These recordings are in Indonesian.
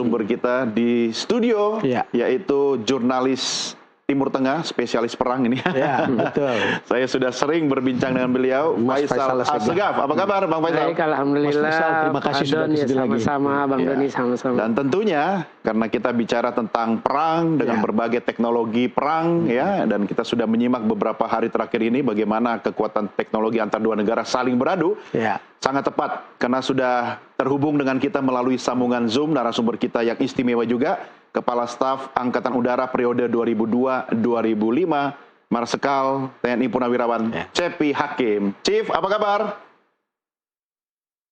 narasumber kita di studio, yaitu jurnalis Timur Tengah, spesialis perang ini. Ya, betul. Saya sudah sering berbincang dengan beliau, Faisal Assegaf. Apa kabar, Bang Faisal? Baik, alhamdulillah. Mas Faisal, terima kasih sudah kesini lagi. Sama-sama, Bang Doni, sama-sama. Dan tentunya karena kita bicara tentang perang dengan berbagai teknologi perang, ya, dan kita sudah menyimak beberapa hari terakhir ini bagaimana kekuatan teknologi antar dua negara saling beradu. Sangat tepat karena sudah terhubung dengan kita melalui sambungan Zoom narasumber kita yang istimewa juga, Kepala Staf Angkatan Udara periode 2002-2005, Marsikal TNI Purnawirawan Cepi Hakim. Chief, apa kabar?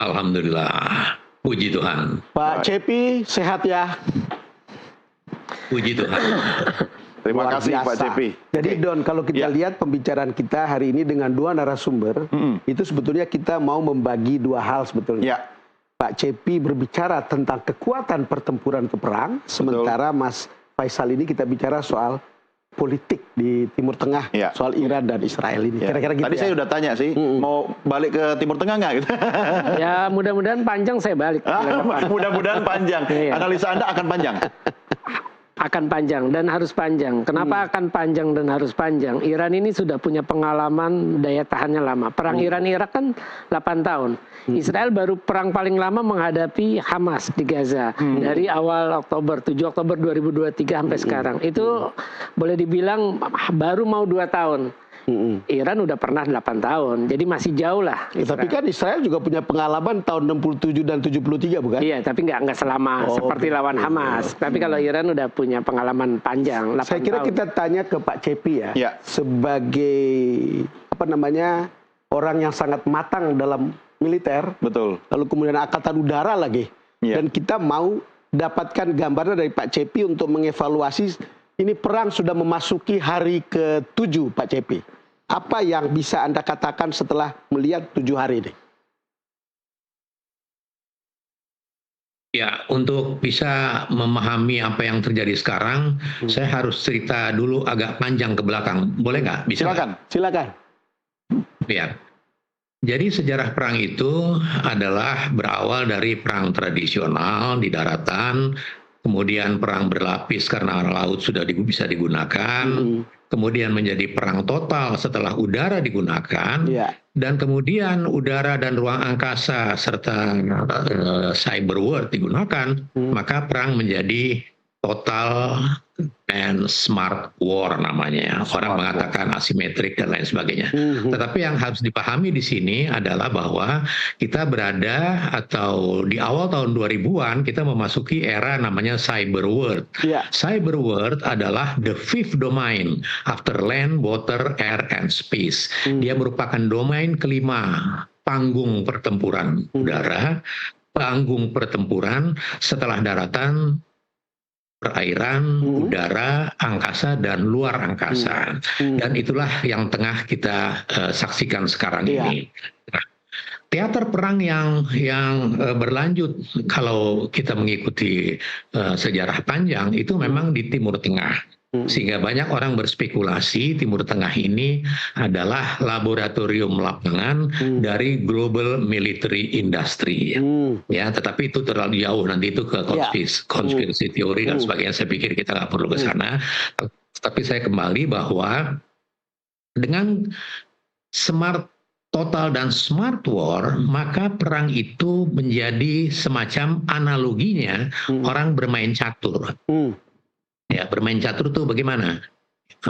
Alhamdulillah, puji Tuhan. Pak Cepi, sehat ya? Puji Tuhan. Terima kasih Pak Cepi. Jadi Don, kalau kita lihat pembicaraan kita hari ini dengan dua narasumber, itu sebetulnya kita mau membagi dua hal sebetulnya. Pak Cepi berbicara tentang kekuatan pertempuran ke perang, sementara Mas Faisal ini kita bicara soal politik di Timur Tengah, soal Iran dan Israel ini. Kira-kira gitu. Tadi saya udah tanya sih, mau balik ke Timur Tengah nggak? Gitu. Ya mudah-mudahan panjang saya balik. Mudah-mudahan panjang. Analisa Anda akan panjang. Akan panjang dan harus panjang. Kenapa akan panjang dan harus panjang? Iran ini sudah punya pengalaman daya tahannya lama. Perang Iran-Irak kan 8 tahun. Israel baru perang paling lama menghadapi Hamas di Gaza. Dari awal Oktober, 7 Oktober 2023 sampai sekarang. Itu boleh dibilang baru mau 2 tahun. Iran udah pernah 8 tahun, jadi masih jauh lah. Tapi kan Israel juga punya pengalaman tahun 67 dan 73 bukan? Iya, tapi nggak selama seperti lawan Hamas. Tapi kalau Iran udah punya pengalaman panjang, 8 Saya kira tahun. kita tanya ke Pak Cepi ya, sebagai orang yang sangat matang dalam militer, lalu kemudian angkatan udara lagi, dan kita mau dapatkan gambaran dari Pak Cepi untuk mengevaluasi ini perang sudah memasuki hari ke-7 Pak Cepi. Apa yang bisa Anda katakan setelah melihat 7 hari ini? Ya, untuk bisa memahami apa yang terjadi sekarang, saya harus cerita dulu agak panjang ke belakang. Boleh nggak? Bisa? Silakan. Ya. Jadi sejarah perang itu adalah berawal dari perang tradisional di daratan, kemudian perang berlapis karena laut sudah bisa digunakan, kemudian menjadi perang total setelah udara digunakan, dan kemudian udara dan ruang angkasa serta cyber war digunakan, maka perang menjadi total and smart war namanya. Orang mengatakan asimetrik dan lain sebagainya. Tetapi yang harus dipahami di sini adalah bahwa kita berada atau di awal tahun 2000-an kita memasuki era namanya cyber world. Cyber world adalah the fifth domain after land, water, air, and space. Dia merupakan domain kelima panggung pertempuran udara, panggung pertempuran setelah daratan, perairan, udara, angkasa, dan luar angkasa. Dan itulah yang tengah kita saksikan sekarang ini. Nah, teater perang yang berlanjut kalau kita mengikuti sejarah panjang itu memang di Timur Tengah. Sehingga banyak orang berspekulasi Timur Tengah ini adalah laboratorium lapangan dari global military industry. Ya, tetapi itu terlalu jauh, nanti itu ke konspirasi teori dan sebagainya. Saya pikir kita nggak perlu ke sana. Tapi saya kembali bahwa dengan smart total dan smart war, maka perang itu menjadi semacam analoginya orang bermain catur. Ya, bermain catur tuh bagaimana?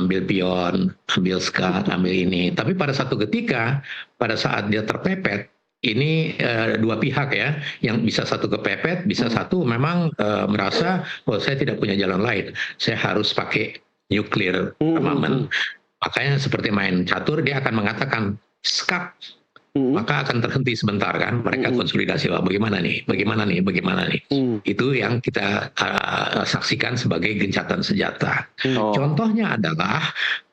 Ambil pion, ambil skat, ambil ini. Tapi pada satu ketika, pada saat dia terpepet, ini dua pihak ya, yang bisa satu kepepet, bisa satu memang merasa, oh saya tidak punya jalan lain, saya harus pakai nuclear armament. Makanya seperti main catur, dia akan mengatakan skat, maka akan terhenti sebentar kan, mereka konsolidasi, bagaimana nih. Itu yang kita saksikan sebagai gencatan senjata. Contohnya adalah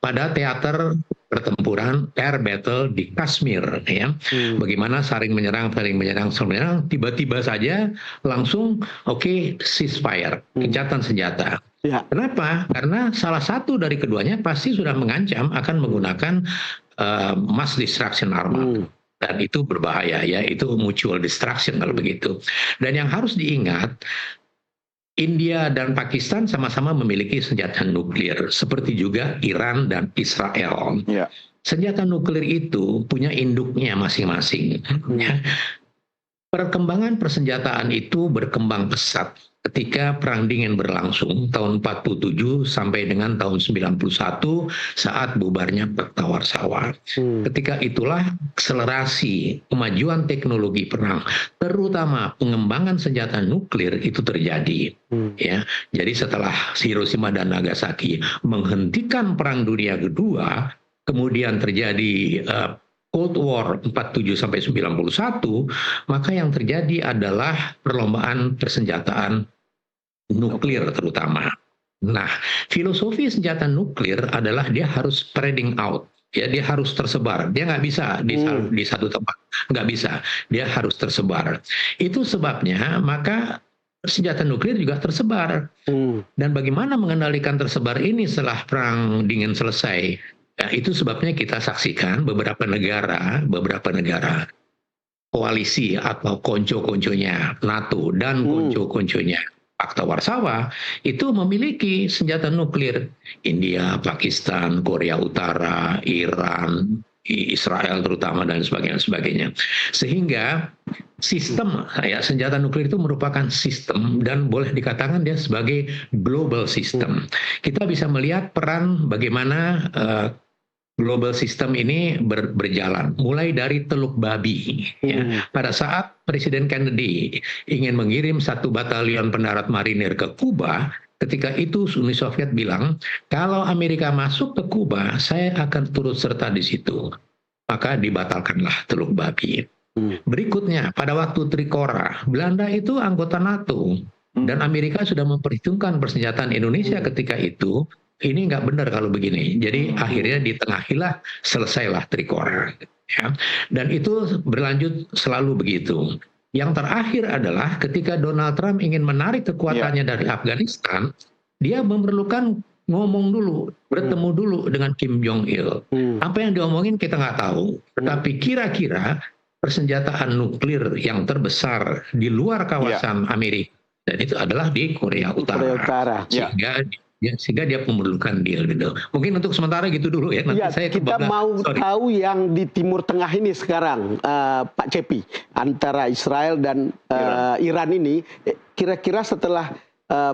pada teater pertempuran air battle di Kashmir, ya. Bagaimana saling menyerang, tiba-tiba saja langsung ceasefire, gencatan senjata. Kenapa? Karena salah satu dari keduanya pasti sudah mengancam akan menggunakan mass destruction armament. Dan itu berbahaya ya, itu mutual destruction kalau begitu. Dan yang harus diingat, India dan Pakistan sama-sama memiliki senjata nuklir, seperti juga Iran dan Israel. Ya. Senjata nuklir itu punya induknya masing-masing. Perkembangan persenjataan itu berkembang pesat ketika Perang Dingin berlangsung tahun 47 sampai dengan tahun 91 saat bubarnya Pakta Warsawa. Ketika itulah akselerasi kemajuan teknologi perang, terutama pengembangan senjata nuklir itu terjadi. Ya, jadi setelah Hiroshima dan Nagasaki menghentikan Perang Dunia Kedua, kemudian terjadi Cold War 47 sampai 91, maka yang terjadi adalah perlombaan persenjataan nuklir terutama. Nah, filosofi senjata nuklir adalah dia harus spreading out. Ya, dia harus tersebar. Dia nggak bisa di satu tempat. Nggak bisa. Dia harus tersebar. Itu sebabnya maka senjata nuklir juga tersebar. Dan bagaimana mengendalikan tersebar ini setelah Perang Dingin selesai? Ya, itu sebabnya kita saksikan beberapa negara koalisi atau konco-konconya NATO dan konco-konconya Pakta Warsawa itu memiliki senjata nuklir. India, Pakistan, Korea Utara, Iran, Israel terutama dan sebagainya. Sehingga sistem senjata nuklir itu merupakan sistem dan boleh dikatakan dia sebagai global system. Kita bisa melihat peran bagaimana global system ini berjalan, mulai dari Teluk Babi. Ya. Pada saat Presiden Kennedy ingin mengirim 1 batalion pendarat marinir ke Kuba, ketika itu Uni Soviet bilang, kalau Amerika masuk ke Kuba, saya akan turut serta di situ. Maka dibatalkanlah Teluk Babi. Berikutnya, pada waktu Trikora, Belanda itu anggota NATO, dan Amerika sudah memperhitungkan persenjataan Indonesia ketika itu. Ini nggak benar kalau begini. Jadi akhirnya ditengahilah, selesailah Trikora. Ya. Dan itu berlanjut selalu begitu. Yang terakhir adalah ketika Donald Trump ingin menarik kekuatannya dari Afghanistan, dia memerlukan ngomong dulu, bertemu dulu dengan Kim Jong Il. Apa yang diomongin kita nggak tahu. Tetapi kira-kira persenjataan nuklir yang terbesar di luar kawasan Amerika, dan itu adalah di Korea Utara. Sehingga dia memerlukan deal gitu. Mungkin untuk sementara gitu dulu ya. Nanti saya kita mau tahu yang di Timur Tengah ini sekarang, Pak Cepi, antara Israel dan Iran ini. Kira-kira setelah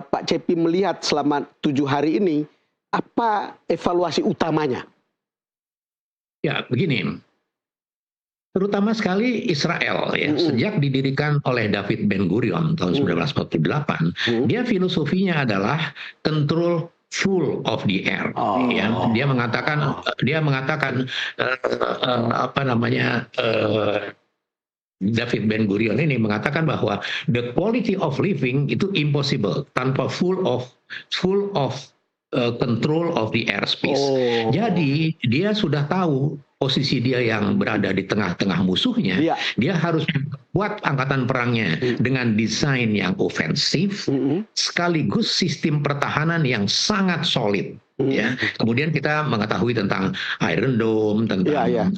Pak Cepi melihat selama 7 hari ini, apa evaluasi utamanya? Ya, begini. Terutama sekali Israel ya, sejak didirikan oleh David Ben Gurion tahun 1948, dia filosofinya adalah control full of the air. Ya. Dia mengatakan David Ben Gurion ini mengatakan bahwa the quality of living itu impossible tanpa full of control of the airspace. Jadi dia sudah tahu posisi dia yang berada di tengah-tengah musuhnya. Dia harus buat angkatan perangnya dengan desain yang ofensif, sekaligus sistem pertahanan yang sangat solid. Ya. Kemudian kita mengetahui tentang Iron Dome, tentang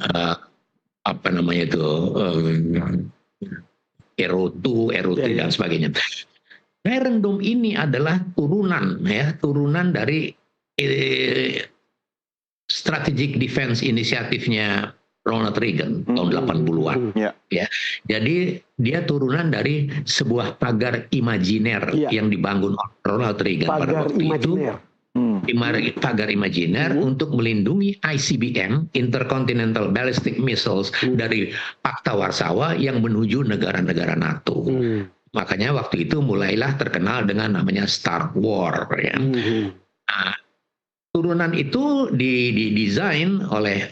Aero 2 dan sebagainya. Iron Dome ini adalah turunan dari strategic defense inisiatifnya Ronald Reagan tahun 80-an. Ya. Jadi dia turunan dari sebuah pagar imajiner yang dibangun Ronald Reagan pada waktu itu. Pagar imajiner untuk melindungi ICBM, Intercontinental Ballistic Missiles, dari Pakta Warsawa yang menuju negara-negara NATO. Makanya waktu itu mulailah terkenal dengan namanya Star War. Ya. Nah, turunan itu didesain oleh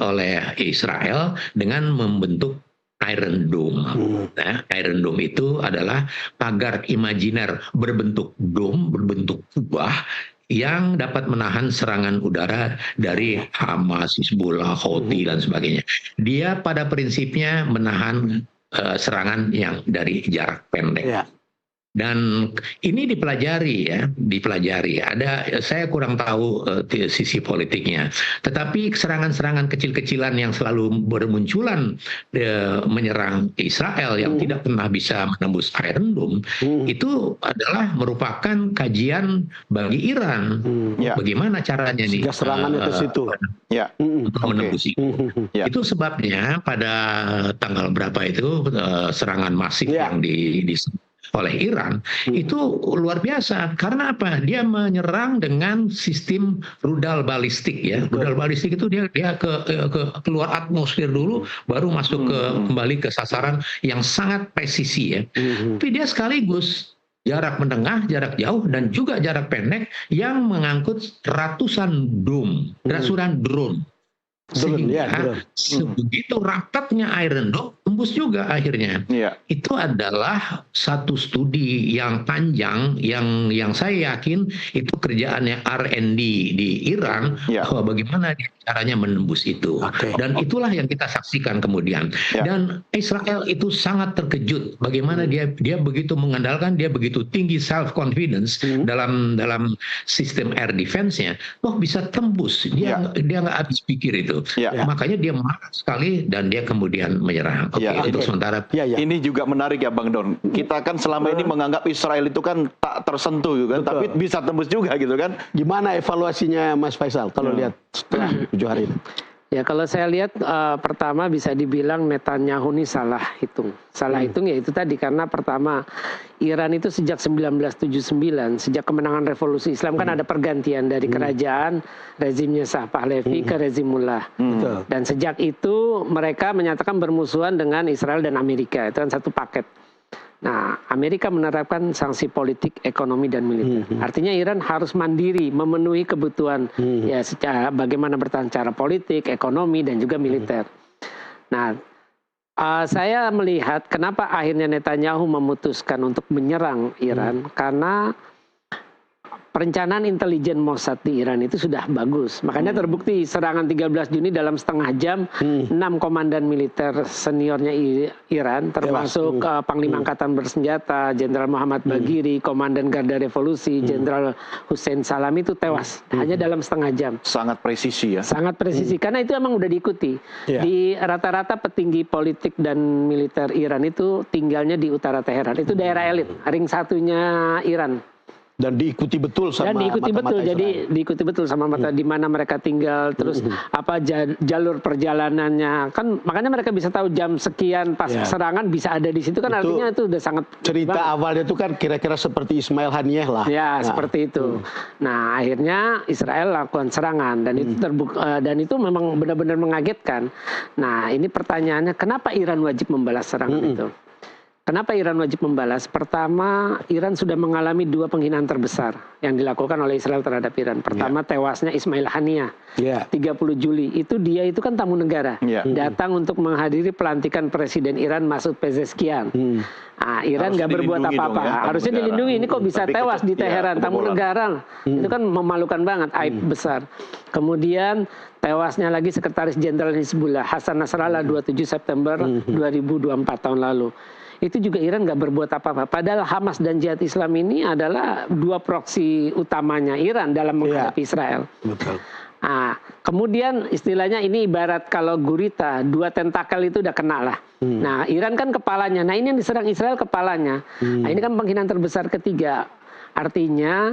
Israel dengan membentuk Iron Dome. Nah, Iron Dome itu adalah pagar imajiner berbentuk dome, berbentuk kubah yang dapat menahan serangan udara dari Hamas, Hizbullah, Houthi dan sebagainya. Dia pada prinsipnya menahan serangan yang dari jarak pendek. Dan ini dipelajari ya, dipelajari. Saya kurang tahu sisi politiknya. Tetapi serangan-serangan kecil-kecilan yang selalu bermunculan menyerang Israel yang tidak pernah bisa menembus Iron Dome, itu adalah merupakan kajian bagi Iran. Bagaimana caranya nih? Serangannya ke situ. Untuk menembus itu. Itu sebabnya pada tanggal berapa itu serangan masif yang oleh Iran itu luar biasa. Karena apa? Dia menyerang dengan sistem rudal balistik ya. Rudal balistik itu dia keluar atmosfer dulu, baru masuk kembali ke sasaran yang sangat presisi ya. Tapi dia sekaligus jarak menengah, jarak jauh, dan juga jarak pendek yang mengangkut ratusan drone. Sehingga sebegitu rapatnya Iron Dome tembus juga akhirnya. Itu adalah satu studi yang panjang yang saya yakin itu kerjaannya R&D di Iran, bahwa bagaimana caranya menembus itu. Dan itulah yang kita saksikan kemudian. Dan Israel itu sangat terkejut bagaimana dia begitu mengandalkan, dia begitu tinggi self confidence dalam sistem air defense-nya. Bisa tembus. Dia nggak habis pikir itu. Makanya dia marah sekali dan dia kemudian menyerang. Untuk sementara. Ini juga menarik ya Bang Don. Kita kan selama ini menganggap Israel itu kan tak tersentuh gitu kan, tapi bisa tembus juga gitu kan. Gimana evaluasinya Mas Faisal kalau lihat setelah 7 hari ini? Ya kalau saya lihat pertama bisa dibilang Netanyahu ini salah hitung. Salah hitung ya itu tadi, karena pertama Iran itu sejak 1979, sejak kemenangan revolusi Islam kan ada pergantian dari kerajaan rezimnya Shah Pahlavi ke rezim Mullah. Dan sejak itu mereka menyatakan bermusuhan dengan Israel dan Amerika. Itu kan satu paket. Nah, Amerika menerapkan sanksi politik, ekonomi, dan militer. Artinya Iran harus mandiri, memenuhi kebutuhan ya secara bagaimana bertahan secara politik, ekonomi, dan juga militer. Nah, saya melihat kenapa akhirnya Netanyahu memutuskan untuk menyerang Iran, karena perencanaan intelijen Mossad di Iran itu sudah bagus. Makanya terbukti serangan 13 Juni dalam setengah jam 6 komandan militer seniornya Iran, termasuk Panglima Angkatan Bersenjata Jenderal Muhammad Bagheri, Komandan Garda Revolusi Jenderal Hussein Salami itu tewas hanya dalam setengah jam. Sangat presisi ya. Sangat presisi karena itu emang udah diikuti. Di rata-rata petinggi politik dan militer Iran itu tinggalnya di utara Teheran. Itu daerah elit, ring satunya Iran. Dan diikuti betul sama diikuti betul sama mata di mana mereka tinggal, terus apa jalur perjalanannya, kan makanya mereka bisa tahu jam sekian pas serangan bisa ada di situ kan, artinya itu udah sangat cerita awalnya itu kan kira-kira seperti Ismail Haniyeh lah ya. Seperti itu. Nah akhirnya Israel lakukan serangan dan itu dan itu memang benar-benar mengagetkan. Nah ini pertanyaannya, kenapa Iran wajib membalas serangan itu? Kenapa Iran wajib membalas? Pertama, Iran sudah mengalami 2 penghinaan terbesar yang dilakukan oleh Israel terhadap Iran. Pertama, tewasnya Ismail Haniyeh, 30 Juli. Dia itu kan tamu negara, datang untuk menghadiri pelantikan Presiden Iran Masoud Pezeshkian. Iran nggak berbuat apa-apa. Harusnya dilindungi. Ini kok bisa tewas di Teheran, tamu negara. Itu kan memalukan banget, aib besar. Kemudian tewasnya lagi Sekretaris Jenderal Hizbullah Hasan Nasrallah 27 September 2024 tahun lalu. Itu juga Iran nggak berbuat apa-apa. Padahal Hamas dan Jihad Islam ini adalah 2 proksi utamanya Iran dalam menghadapi Israel. Betul. Kemudian istilahnya ini ibarat kalau gurita, 2 tentakel itu udah kena lah. Nah Iran kan kepalanya. Nah ini yang diserang Israel kepalanya. Nah ini kan penghinaan terbesar ketiga. Artinya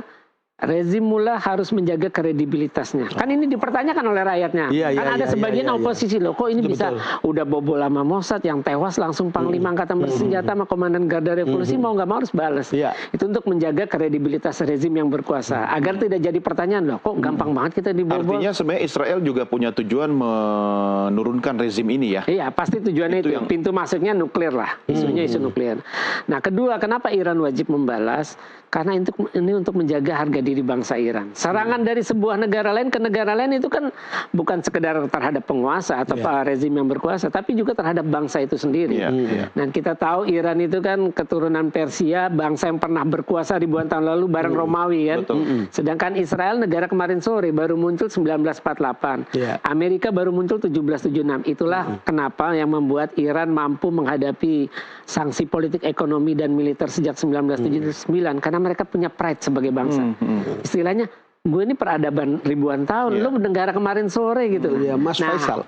rezim Mullah harus menjaga kredibilitasnya. Kan ini dipertanyakan oleh rakyatnya. Kan ada sebagian oposisi loh, kok ini bisa udah bobol sama Mossad yang tewas langsung Panglima Angkatan Bersenjata sama Komandan Garda Revolusi mau nggak mau harus balas. Itu untuk menjaga kredibilitas rezim yang berkuasa agar tidak jadi pertanyaan loh, kok gampang banget kita dibobol. Artinya sebenarnya Israel juga punya tujuan menurunkan rezim ini ya. Iya, pasti tujuannya itu. Pintu masuknya nuklir lah, isunya isu nuklir. Nah, kedua, kenapa Iran wajib membalas? Karena ini untuk menjaga harga diri bangsa Iran. Serangan dari sebuah negara lain ke negara lain itu kan bukan sekedar terhadap penguasa atau rezim yang berkuasa, tapi juga terhadap bangsa itu sendiri. Dan kita tahu Iran itu kan keturunan Persia, bangsa yang pernah berkuasa ribuan tahun lalu bareng Romawi kan. Sedangkan Israel negara kemarin sore baru muncul 1948. Amerika baru muncul 1776. Itulah kenapa yang membuat Iran mampu menghadapi sanksi politik, ekonomi dan militer sejak 1979, karena mereka punya pride sebagai bangsa. Istilahnya, gue ini peradaban ribuan tahun, lo negara kemarin sore gitu. Mas Faisal.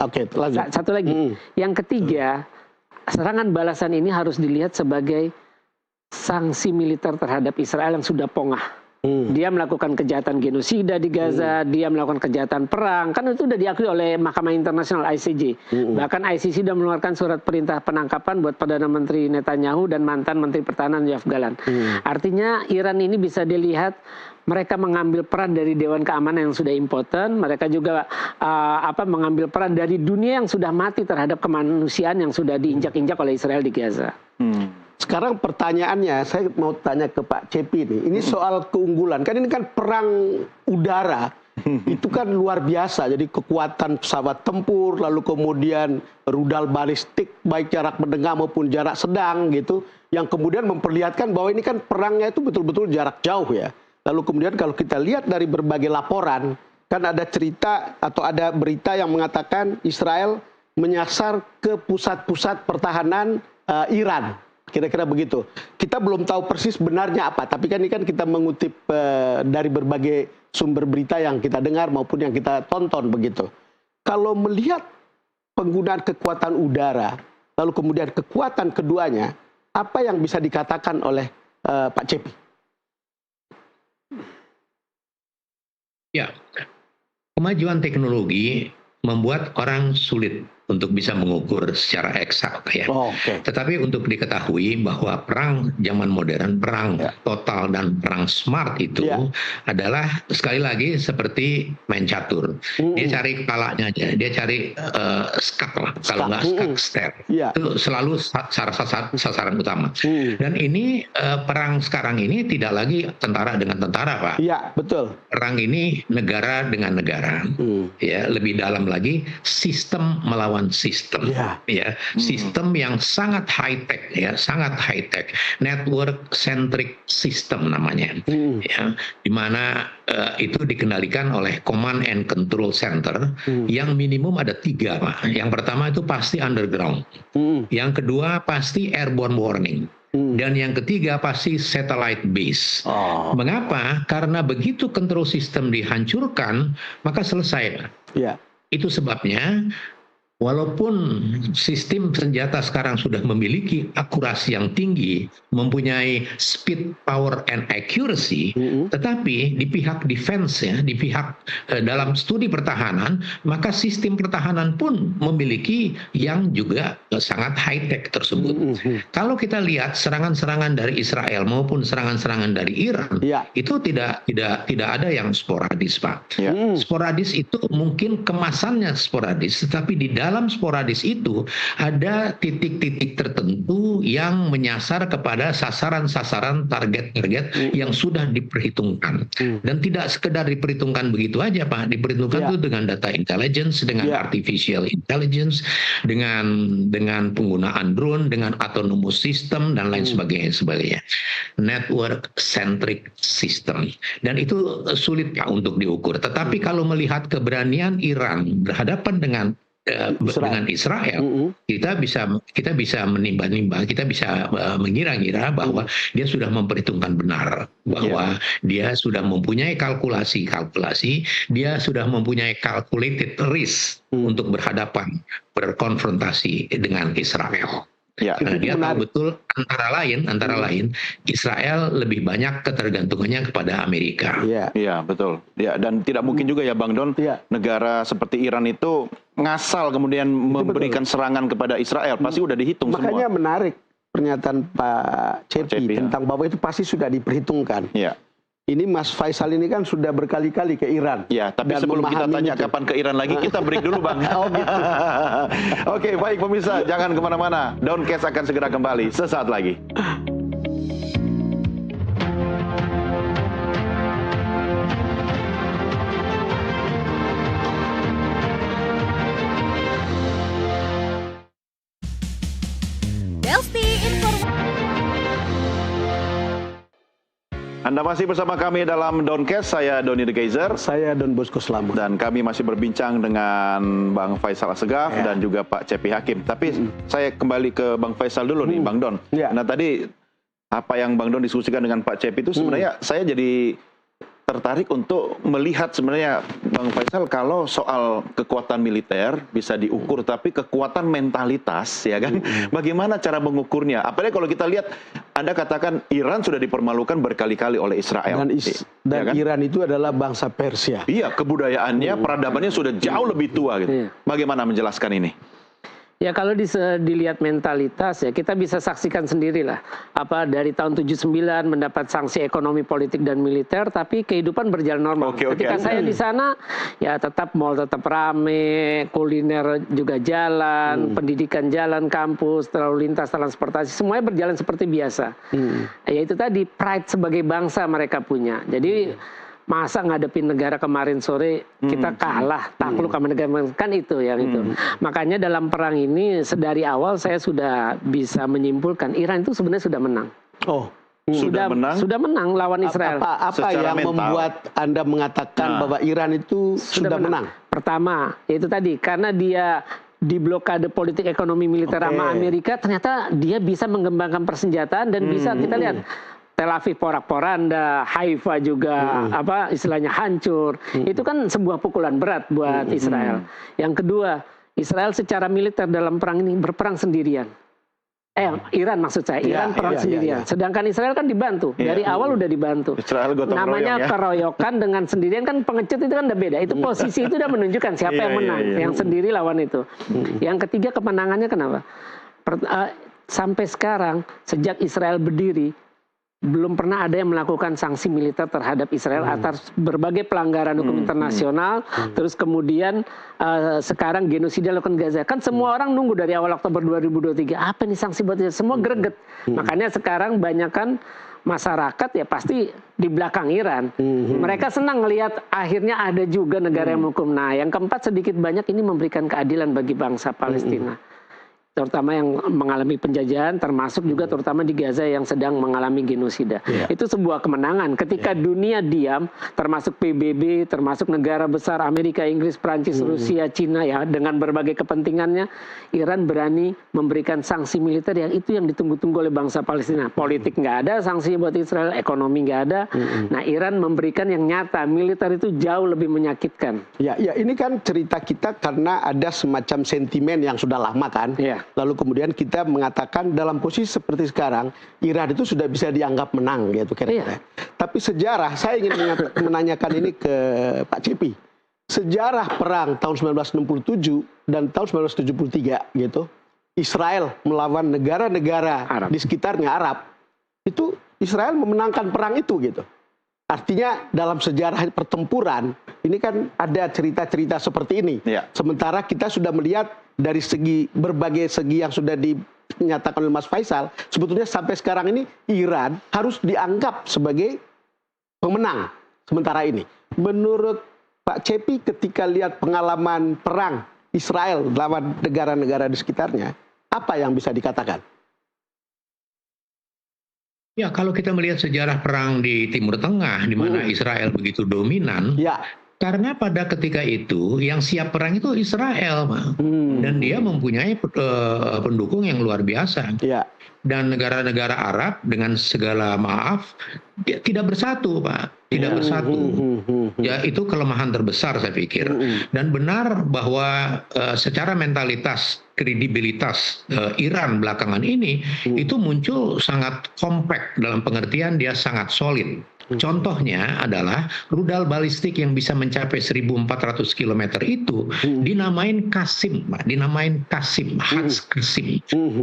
Satu lagi, yang ketiga, serangan balasan ini harus dilihat sebagai sanksi militer terhadap Israel yang sudah pongah. Dia melakukan kejahatan genosida di Gaza, dia melakukan kejahatan perang, kan itu sudah diakui oleh Mahkamah Internasional ICJ. Bahkan ICC sudah mengeluarkan surat perintah penangkapan buat Perdana Menteri Netanyahu dan mantan Menteri Pertahanan Yoav Gallant. Artinya Iran ini bisa dilihat mereka mengambil peran dari Dewan Keamanan yang sudah impoten, mereka juga mengambil peran dari dunia yang sudah mati terhadap kemanusiaan yang sudah diinjak-injak oleh Israel di Gaza. Sekarang pertanyaannya, saya mau tanya ke Pak Cepi nih. Ini soal keunggulan. Kan ini kan perang udara. Itu kan luar biasa. Jadi kekuatan pesawat tempur, lalu kemudian rudal balistik, baik jarak menengah maupun jarak sedang gitu. Yang kemudian memperlihatkan bahwa ini kan perangnya itu betul-betul jarak jauh ya. Lalu kemudian kalau kita lihat dari berbagai laporan, kan ada cerita atau ada berita yang mengatakan Israel menyasar ke pusat-pusat pertahanan Iran. Kira-kira begitu. Kita belum tahu persis benarnya apa, tapi kan ini kan kita mengutip dari berbagai sumber berita yang kita dengar maupun yang kita tonton begitu. Kalau melihat penggunaan kekuatan udara, lalu kemudian kekuatan keduanya, apa yang bisa dikatakan oleh Pak Cepi? Ya, kemajuan teknologi membuat orang sulit untuk bisa mengukur secara eksak ya. Tetapi untuk diketahui bahwa perang zaman modern, perang total dan perang smart itu adalah sekali lagi seperti main catur. Dia cari kepalanya aja, dia cari skak lah, kalau nggak skak step. Itu selalu sasaran utama. Dan ini perang sekarang ini tidak lagi tentara dengan tentara, Pak. Iya, betul. Perang ini negara dengan negara. Ya, lebih dalam lagi sistem melawan sistem, sistem yang sangat high tech, ya, sangat high tech, network centric system namanya, ya, di mana itu dikendalikan oleh command and control center yang minimum ada 3, Pak. Yang pertama itu pasti underground, yang kedua pasti airborne warning. Dan yang ketiga pasti satellite base. Mengapa? Karena begitu control system dihancurkan, maka selesai, Pak. Itu sebabnya walaupun sistem senjata sekarang sudah memiliki akurasi yang tinggi, mempunyai speed, power, and accuracy, tetapi di pihak defense, ya, di pihak dalam studi pertahanan, maka sistem pertahanan pun memiliki yang juga sangat high-tech tersebut. Kalau kita lihat serangan-serangan dari Israel maupun serangan-serangan dari Iran, itu tidak ada yang sporadis, Pak. Sporadis itu mungkin kemasannya sporadis, tetapi di dalam sporadis itu ada titik-titik tertentu yang menyasar kepada sasaran-sasaran target-target yang sudah diperhitungkan. Dan tidak sekedar diperhitungkan begitu aja, Pak. Diperhitungkan itu dengan data intelligence, dengan artificial intelligence, dengan penggunaan drone, dengan autonomous system dan lain sebagainya. Network centric system. Dan itu sulit, Pak, untuk diukur. Tetapi kalau melihat keberanian Iran berhadapan dengan Israel, kita bisa menimbang-nimbang, kita bisa mengira-ngira bahwa dia sudah memperhitungkan benar, bahwa dia sudah mempunyai kalkulasi, dia sudah mempunyai calculated risk untuk berkonfrontasi dengan Israel. Karena dia tahu betul antara lain Israel lebih banyak ketergantungannya kepada Amerika. Iya, betul. Ya, dan tidak mungkin juga ya, Bang Don, negara seperti Iran itu ngasal kemudian memberikan serangan kepada Israel. Pasti udah dihitung semua. Makanya menarik pernyataan Pak Cepi tentang bahwa itu pasti sudah diperhitungkan. Ini Mas Faisal ini kan sudah berkali-kali ke Iran. Ya, tapi sebelum kita tanya kapan ke Iran lagi, kita break dulu, Bang. Oke, baik pemirsa, jangan kemana-mana. Downcast akan segera kembali sesaat lagi. Anda masih bersama kami dalam Doncast, saya Doni The Geyser. Saya Don Bosco Slamet. Dan kami masih berbincang dengan Bang Faisal Assegaf dan juga Pak Cepi Hakim. Tapi saya kembali ke Bang Faisal dulu nih, Bang Don. Nah tadi apa yang Bang Don diskusikan dengan Pak Cepi itu sebenarnya saya jadi tertarik untuk melihat sebenarnya Bang Faisal, kalau soal kekuatan militer bisa diukur, tapi kekuatan mentalitas ya kan, bagaimana cara mengukurnya? Apalagi kalau kita lihat, Anda katakan Iran sudah dipermalukan berkali-kali oleh Israel. Dan ya kan? Iran itu adalah bangsa Persia. Iya, kebudayaannya, peradabannya sudah jauh lebih tua gitu. Bagaimana menjelaskan ini? Ya kalau dilihat mentalitas ya kita bisa saksikan sendirilah, apa dari tahun 79 mendapat sanksi ekonomi, politik dan militer, tapi kehidupan berjalan normal. Ketika saya di sana ya tetap mall tetap rame, kuliner juga jalan, pendidikan jalan, kampus, lalu lintas, transportasi semuanya berjalan seperti biasa. Ya itu tadi pride sebagai bangsa mereka punya. Jadi masa ngadepin negara kemarin sore kita kalah, takluk sama negara, kan itu yang itu. Makanya dalam perang ini dari awal saya sudah bisa menyimpulkan Iran itu sebenarnya sudah menang. Sudah menang lawan Israel. Apa yang membuat Anda mengatakan bahwa Iran itu sudah menang? Pertama, itu tadi karena dia di blokade politik, ekonomi, militer sama Amerika, ternyata dia bisa mengembangkan persenjataan dan bisa kita lihat Tel Aviv porak-poranda, Haifa juga apa istilahnya hancur. Itu kan sebuah pukulan berat buat Israel. Yang kedua, Israel secara militer dalam perang ini berperang sendirian. Iran maksud saya, Iran perang sendirian. Sedangkan Israel kan dibantu. Dari awal udah dibantu. Namanya keroyokan dengan sendirian kan, pengecut itu kan udah beda. Itu posisi itu udah menunjukkan siapa yang menang. Yang sendiri lawan itu. Yang ketiga, kemenangannya kenapa? Sampai sekarang sejak Israel berdiri belum pernah ada yang melakukan sanksi militer terhadap Israel atas berbagai pelanggaran hukum internasional. Terus kemudian sekarang genosida dilakukan Gaza. Kan semua orang nunggu dari awal Oktober 2023. Apa nih sanksi buat Israel? Semua greget. Makanya sekarang banyak kan masyarakat ya pasti di belakang Iran. Mereka senang melihat akhirnya ada juga negara yang menghukum. Nah yang keempat, sedikit banyak ini memberikan keadilan bagi bangsa Palestina. Terutama yang mengalami penjajahan, termasuk juga terutama di Gaza yang sedang mengalami genosida. Itu sebuah kemenangan. Ketika dunia diam, termasuk PBB, termasuk negara besar Amerika, Inggris, Prancis, Rusia, Cina ya dengan berbagai kepentingannya, Iran berani memberikan sanksi militer yang itu yang ditunggu-tunggu oleh bangsa Palestina. Politik nggak ada, sanksi buat Israel, ekonomi nggak ada. Nah Iran memberikan yang nyata, militer itu jauh lebih menyakitkan. Ya ini kan cerita kita karena ada semacam sentimen yang sudah lama kan. Lalu kemudian kita mengatakan dalam posisi seperti sekarang, Iran itu sudah bisa dianggap menang gitu kira-kira. Tapi sejarah, saya ingin menanyakan ini ke Pak Cepi. Sejarah perang tahun 1967 dan tahun 1973 gitu, Israel melawan negara-negara di sekitarnya Arab, itu Israel memenangkan perang itu gitu. Artinya dalam sejarah pertempuran ini kan ada cerita-cerita seperti ini. Sementara kita sudah melihat dari berbagai segi yang sudah dinyatakan oleh Mas Faisal, sebetulnya sampai sekarang ini Iran harus dianggap sebagai pemenang sementara ini. Menurut Pak Cepi, ketika lihat pengalaman perang Israel lawan negara-negara di sekitarnya, apa yang bisa dikatakan? Ya, kalau kita melihat sejarah perang di Timur Tengah, di mana Israel begitu dominan, karena pada ketika itu yang siap perang itu Israel, dan dia mempunyai pendukung yang luar biasa. Dan negara-negara Arab dengan segala maaf dia tidak bersatu, Pak, tidak bersatu. Ya itu kelemahan terbesar saya pikir. Dan benar bahwa secara mentalitas, kredibilitas Iran belakangan ini itu muncul sangat kompak dalam pengertian dia sangat solid. Contohnya adalah rudal balistik yang bisa mencapai 1.400 km itu dinamain Qasim, dinamain Qasim,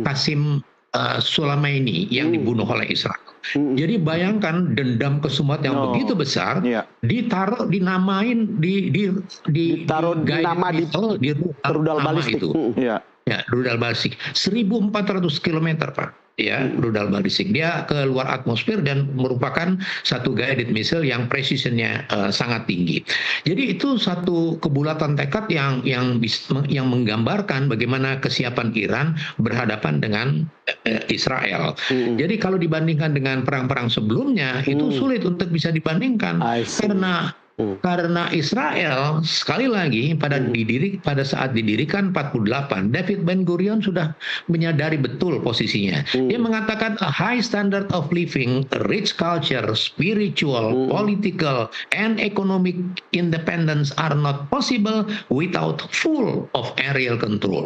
Qasim Sulaimaini yang dibunuh oleh Israel. Jadi bayangkan dendam kesumat yang begitu besar ditaruh dinamain ditaruh nama di rudal balistik itu. Ya, rudal balistik 1.400 km, Pak. ya, rudal balistik. Dia ke luar atmosfer dan merupakan satu guided missile yang precisionnya sangat tinggi. Jadi itu satu kebulatan tekad yang menggambarkan bagaimana kesiapan Iran berhadapan dengan Israel. Jadi kalau dibandingkan dengan perang-perang sebelumnya itu sulit untuk bisa dibandingkan karena Israel sekali lagi pada saat didirikan 48, David Ben Gurion sudah menyadari betul posisinya. Dia mengatakan a high standard of living, a rich culture, spiritual, political, and economic independence are not possible without full of aerial control.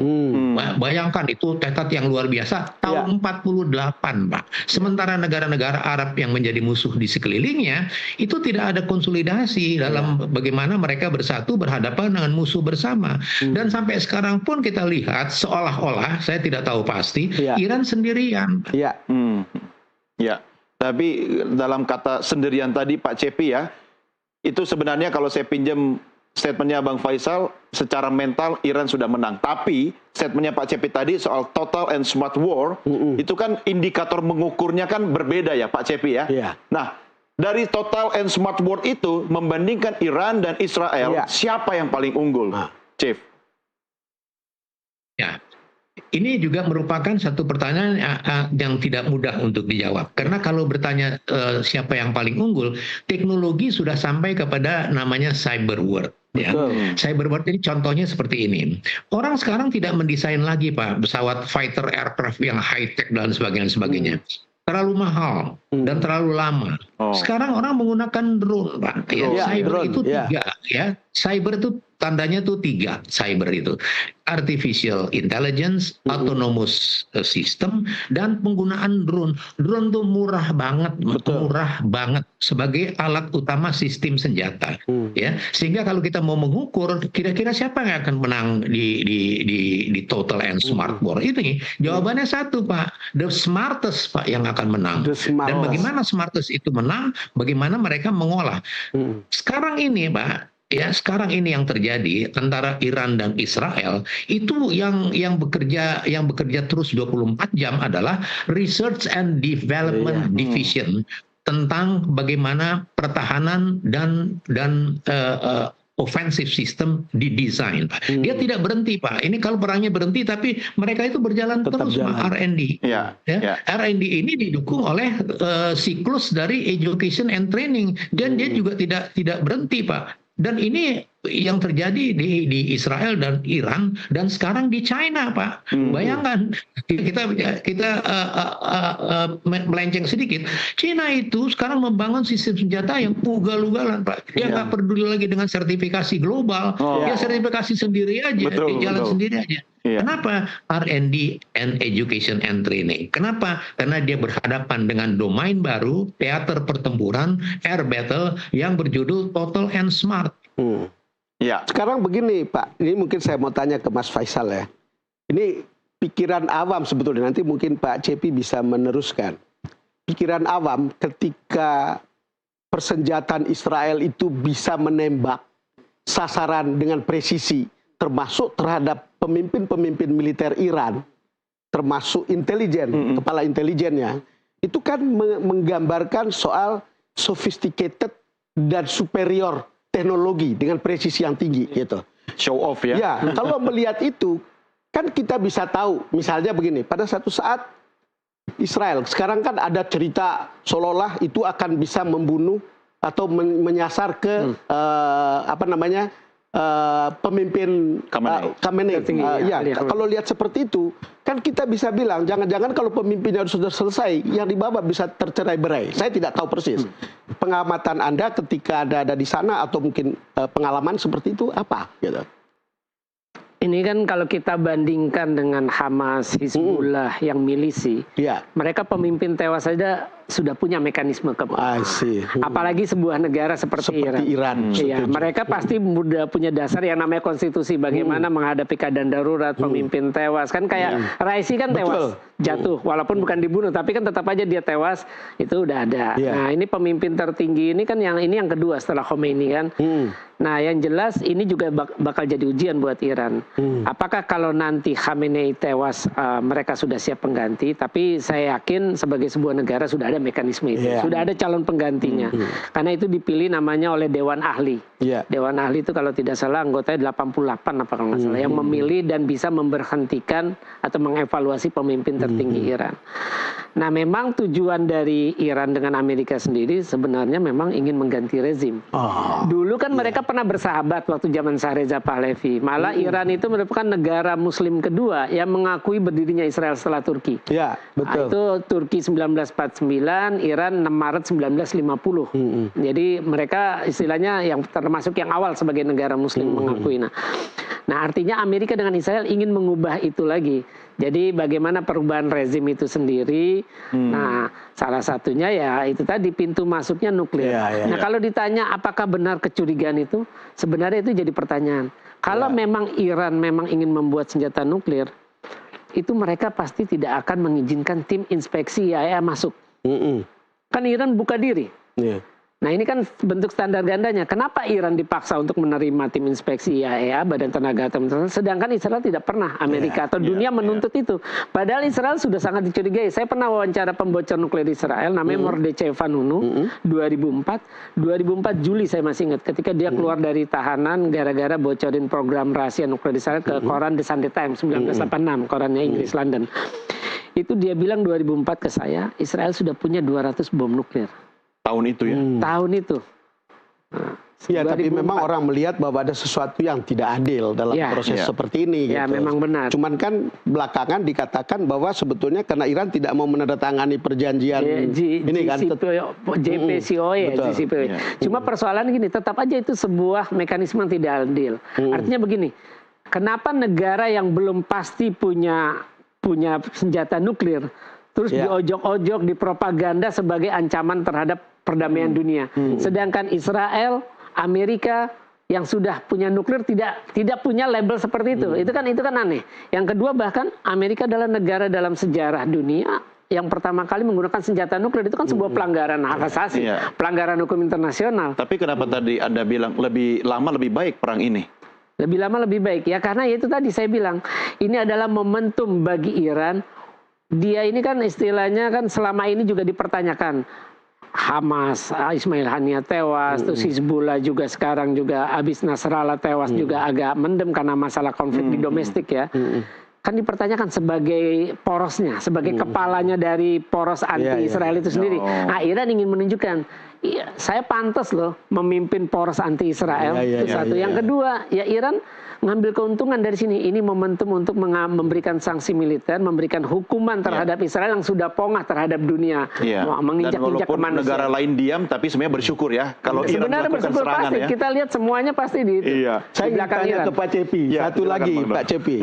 Bayangkan itu tekad yang luar biasa tahun 48, Pak. Sementara negara-negara Arab yang menjadi musuh di sekelilingnya itu tidak ada konsolidasi dalam bagaimana mereka bersatu berhadapan dengan musuh bersama. Dan sampai sekarang pun kita lihat seolah-olah, saya tidak tahu pasti, Iran sendirian. Ya, tapi dalam kata sendirian tadi Pak Cepi ya, itu sebenarnya kalau saya pinjam statementnya Bang Faisal, secara mental Iran sudah menang. Tapi statementnya Pak Cepi tadi soal total and smart war, itu kan indikator mengukurnya kan berbeda ya Pak Cepi ya. Nah, dari total and smart war itu membandingkan Iran dan Israel, siapa yang paling unggul, Chief? Ya, ini juga merupakan satu pertanyaan yang tidak mudah untuk dijawab. Karena kalau bertanya siapa yang paling unggul, teknologi sudah sampai kepada namanya cyber war. Ya. Cyber war ini contohnya seperti ini. Orang sekarang tidak mendesain lagi Pak pesawat fighter aircraft yang high tech dan sebagainya. Terlalu mahal dan terlalu lama. Sekarang orang menggunakan drone, Pak. Cyber itu 3, ya. Cyber itu tandanya tuh 3, cyber itu. Artificial intelligence, autonomous system, dan penggunaan drone. Drone tuh murah banget sebagai alat utama sistem senjata. Ya, sehingga kalau kita mau mengukur kira-kira siapa yang akan menang di total and smart war ini, jawabannya satu Pak, the smartest Pak yang akan menang. Dan bagaimana smartest itu menang? Bagaimana mereka mengolah? Sekarang ini Pak. Ya, sekarang ini yang terjadi antara Iran dan Israel itu yang bekerja terus 24 jam adalah Research and Development Division tentang bagaimana pertahanan dan offensive system didesain, Pak. Dia tidak berhenti, Pak. Ini kalau perangnya berhenti, tapi mereka itu berjalan terus, Pak, R&D. R&D ini didukung oleh siklus dari education and training, dan dia juga tidak berhenti, Pak. Dan ini yang terjadi di Israel dan Iran dan sekarang di China, Pak. Bayangkan kita melenceng sedikit. China itu sekarang membangun sistem senjata yang ugal-ugalan, Pak. Dia nggak peduli lagi dengan sertifikasi global. Dia sertifikasi sendiri aja, dia jalan sendiri aja. Kenapa? R&D and education and training. Kenapa? Karena dia berhadapan dengan domain baru, teater pertempuran, air battle yang berjudul Total and Smart. Sekarang begini Pak, ini mungkin saya mau tanya ke Mas Faisal ya. Ini pikiran awam sebetulnya, nanti mungkin Pak Cepi bisa meneruskan. Pikiran awam ketika persenjataan Israel itu bisa menembak sasaran dengan presisi, termasuk terhadap pemimpin-pemimpin militer Iran, termasuk intelijen, kepala intelijennya, itu kan menggambarkan soal sophisticated dan superior teknologi dengan presisi yang tinggi gitu. Show off ya. Ya, kalau melihat itu kan kita bisa tahu, misalnya begini, pada satu saat Israel, sekarang kan ada cerita seolah-olah itu akan bisa membunuh atau menyasar ke pemimpin Khamenei. Kalau lihat seperti itu, kan kita bisa bilang, jangan-jangan kalau pemimpinnya sudah selesai, yang di bawah bisa tercerai-berai. Saya tidak tahu persis. Pengamatan Anda ketika ada di sana atau mungkin pengalaman seperti itu apa? Gitu. Ini kan kalau kita bandingkan dengan Hamas, Hizbullah yang milisi, mereka pemimpin tewas saja sudah punya mekanisme apalagi sebuah negara seperti Iran. Iya, mereka pasti sudah punya dasar yang namanya konstitusi, bagaimana menghadapi keadaan darurat, pemimpin tewas. Kan kayak Raisi kan tewas, jatuh, walaupun bukan dibunuh, tapi kan tetap aja dia tewas, itu udah ada. Nah, ini pemimpin tertinggi ini kan yang kedua setelah Khomeini kan. Nah, yang jelas ini juga bakal jadi ujian buat Iran. Apakah kalau nanti Khamenei tewas, mereka sudah siap pengganti? Tapi saya yakin sebagai sebuah negara sudah ada mekanisme itu. Sudah ada calon penggantinya. Karena itu dipilih namanya oleh Dewan Ahli. Dewan Ahli itu kalau tidak salah anggotanya 88 apa kalau nggak salah. Yang memilih dan bisa memberhentikan atau mengevaluasi pemimpin tertinggi Iran. Nah, memang tujuan dari Iran dengan Amerika sendiri sebenarnya memang ingin mengganti rezim. Dulu kan mereka pernah bersahabat waktu zaman Shah Reza Pahlavi. Malah Iran itu merupakan negara Muslim kedua yang mengakui berdirinya Israel setelah Turki. Ya, betul. Itu Turki 1949, Iran 6 Maret 1950. Jadi mereka istilahnya yang termasuk yang awal sebagai negara Muslim mengakui. Nah, artinya Amerika dengan Israel ingin mengubah itu lagi. Jadi bagaimana perubahan rezim itu sendiri. Nah, salah satunya ya itu tadi pintu masuknya nuklir. Nah, kalau ditanya apakah benar kecurigaan itu, sebenarnya itu jadi pertanyaan. Kalau memang Iran memang ingin membuat senjata nuklir, itu mereka pasti tidak akan mengizinkan tim inspeksi IAEA masuk. Kan Iran buka diri. Nah, ini kan bentuk standar gandanya. Kenapa Iran dipaksa untuk menerima tim inspeksi IAEA, Badan Tenaga Atom Internasional, sedangkan Israel tidak pernah, Amerika atau dunia menuntut itu. Padahal Israel sudah sangat dicurigai. Saya pernah wawancara pembocor nuklir Israel, namanya Mordechai Vanunu, 2004 Juli saya masih ingat, ketika dia keluar dari tahanan gara-gara bocorin program rahasia nuklir Israel ke koran The Sunday Times 1986, korannya Inggris London. Itu dia bilang 2004 ke saya, Israel sudah punya 200 bom nuklir. Tahun itu ya? Tahun itu. Ya, tapi memang orang melihat bahwa ada sesuatu yang tidak adil dalam proses seperti ini. Ya, gitu. memang benar. Cuman kan belakangan dikatakan bahwa sebetulnya karena Iran tidak mau menandatangani perjanjian ini kan. JCPOA. Cuma persoalan gini, tetap aja itu sebuah mekanisme yang tidak adil. Artinya begini, kenapa negara yang belum pasti punya senjata nuklir, terus diojok-ojok, dipropaganda sebagai ancaman terhadap perdamaian dunia. Sedangkan Israel, Amerika yang sudah punya nuklir tidak punya label seperti itu. Itu kan aneh. Yang kedua, bahkan Amerika adalah negara dalam sejarah dunia yang pertama kali menggunakan senjata nuklir. Itu kan sebuah pelanggaran hak asasi, pelanggaran hukum internasional. Tapi kenapa tadi Anda bilang lebih lama lebih baik perang ini? Lebih lama lebih baik ya, karena itu tadi saya bilang ini adalah momentum bagi Iran. Dia ini kan istilahnya kan selama ini juga dipertanyakan. Hamas, Ismail Haniyeh tewas, terus Hizbullah juga sekarang juga habis Nasrallah tewas juga agak mendem karena masalah konflik di domestik ya. Kan dipertanyakan sebagai porosnya, sebagai kepalanya dari poros anti-Israel itu sendiri. Nah, Iran ingin menunjukkan, saya pantas loh memimpin poros anti-Israel. Itu satu. Yang kedua, ya Iran ngambil keuntungan dari sini. Ini momentum untuk memberikan sanksi militer, memberikan hukuman terhadap Israel yang sudah pongah terhadap dunia. Menginjak-injak kemanusiaan. Negara lain diam, tapi sebenarnya bersyukur ya. Kalau Iran melakukan serangan pasti. Kita lihat semuanya pasti di Saya ingin tanya ke Pak Cepi. Satu lagi Pak Cepi.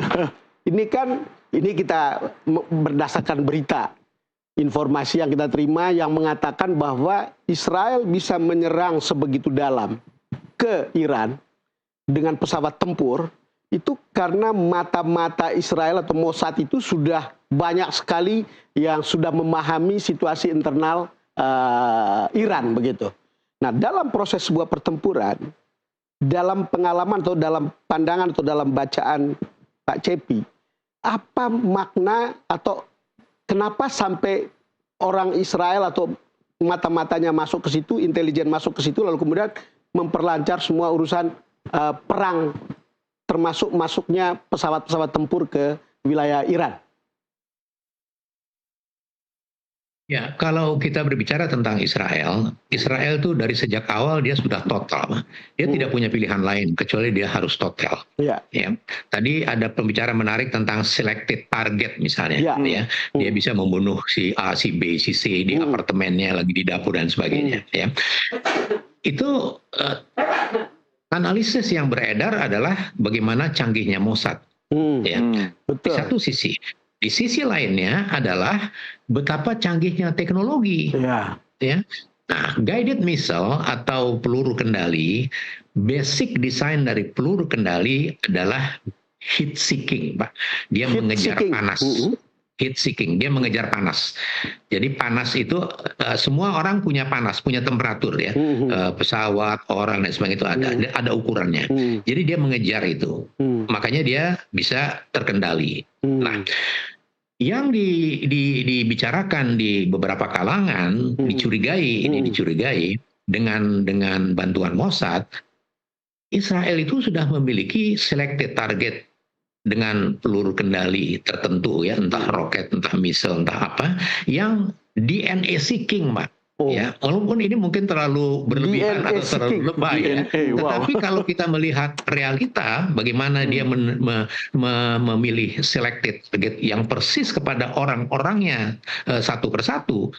Ini kita berdasarkan berita, informasi yang kita terima yang mengatakan bahwa Israel bisa menyerang sebegitu dalam ke Iran dengan pesawat tempur, itu karena mata-mata Israel atau Mossad itu sudah banyak sekali yang sudah memahami situasi internal Iran begitu. Nah, dalam proses sebuah pertempuran, dalam pengalaman atau dalam pandangan atau dalam bacaan Pak Cepi, apa makna atau kenapa sampai orang Israel atau mata-matanya masuk ke situ, intelijen masuk ke situ, lalu kemudian memperlancar semua urusan perang, termasuk masuknya pesawat-pesawat tempur ke wilayah Iran? Ya, kalau kita berbicara tentang Israel itu dari sejak awal dia sudah total. Dia tidak punya pilihan lain kecuali dia harus total. Ya. Tadi ada pembicara menarik tentang selected target misalnya. Dia bisa membunuh si A, si B, si C di apartemennya, lagi di dapur dan sebagainya. Itu analisis yang beredar adalah bagaimana canggihnya Mossad. Di satu sisi. Di sisi lainnya adalah betapa canggihnya teknologi. Ya. Nah, guided missile atau peluru kendali, basic design dari peluru kendali adalah heat seeking, Pak. Dia mengejar panas. Heat seeking, dia mengejar panas. Jadi panas itu semua orang punya panas, punya temperatur ya. Pesawat, orang dan sebagainya itu ada ukurannya. Jadi dia mengejar itu. Makanya dia bisa terkendali. Nah, yang dibicarakan di beberapa kalangan dicurigai dengan bantuan Mossad, Israel itu sudah memiliki selected target dengan peluru kendali tertentu ya, entah roket, entah missile, entah apa, yang DNA seeking, Pak. Ya, walaupun ini mungkin terlalu berlebihan atau terlalu lebay ya. Tetapi kalau kita melihat realita, bagaimana dia memilih selected target yang persis kepada orang-orangnya satu persatu,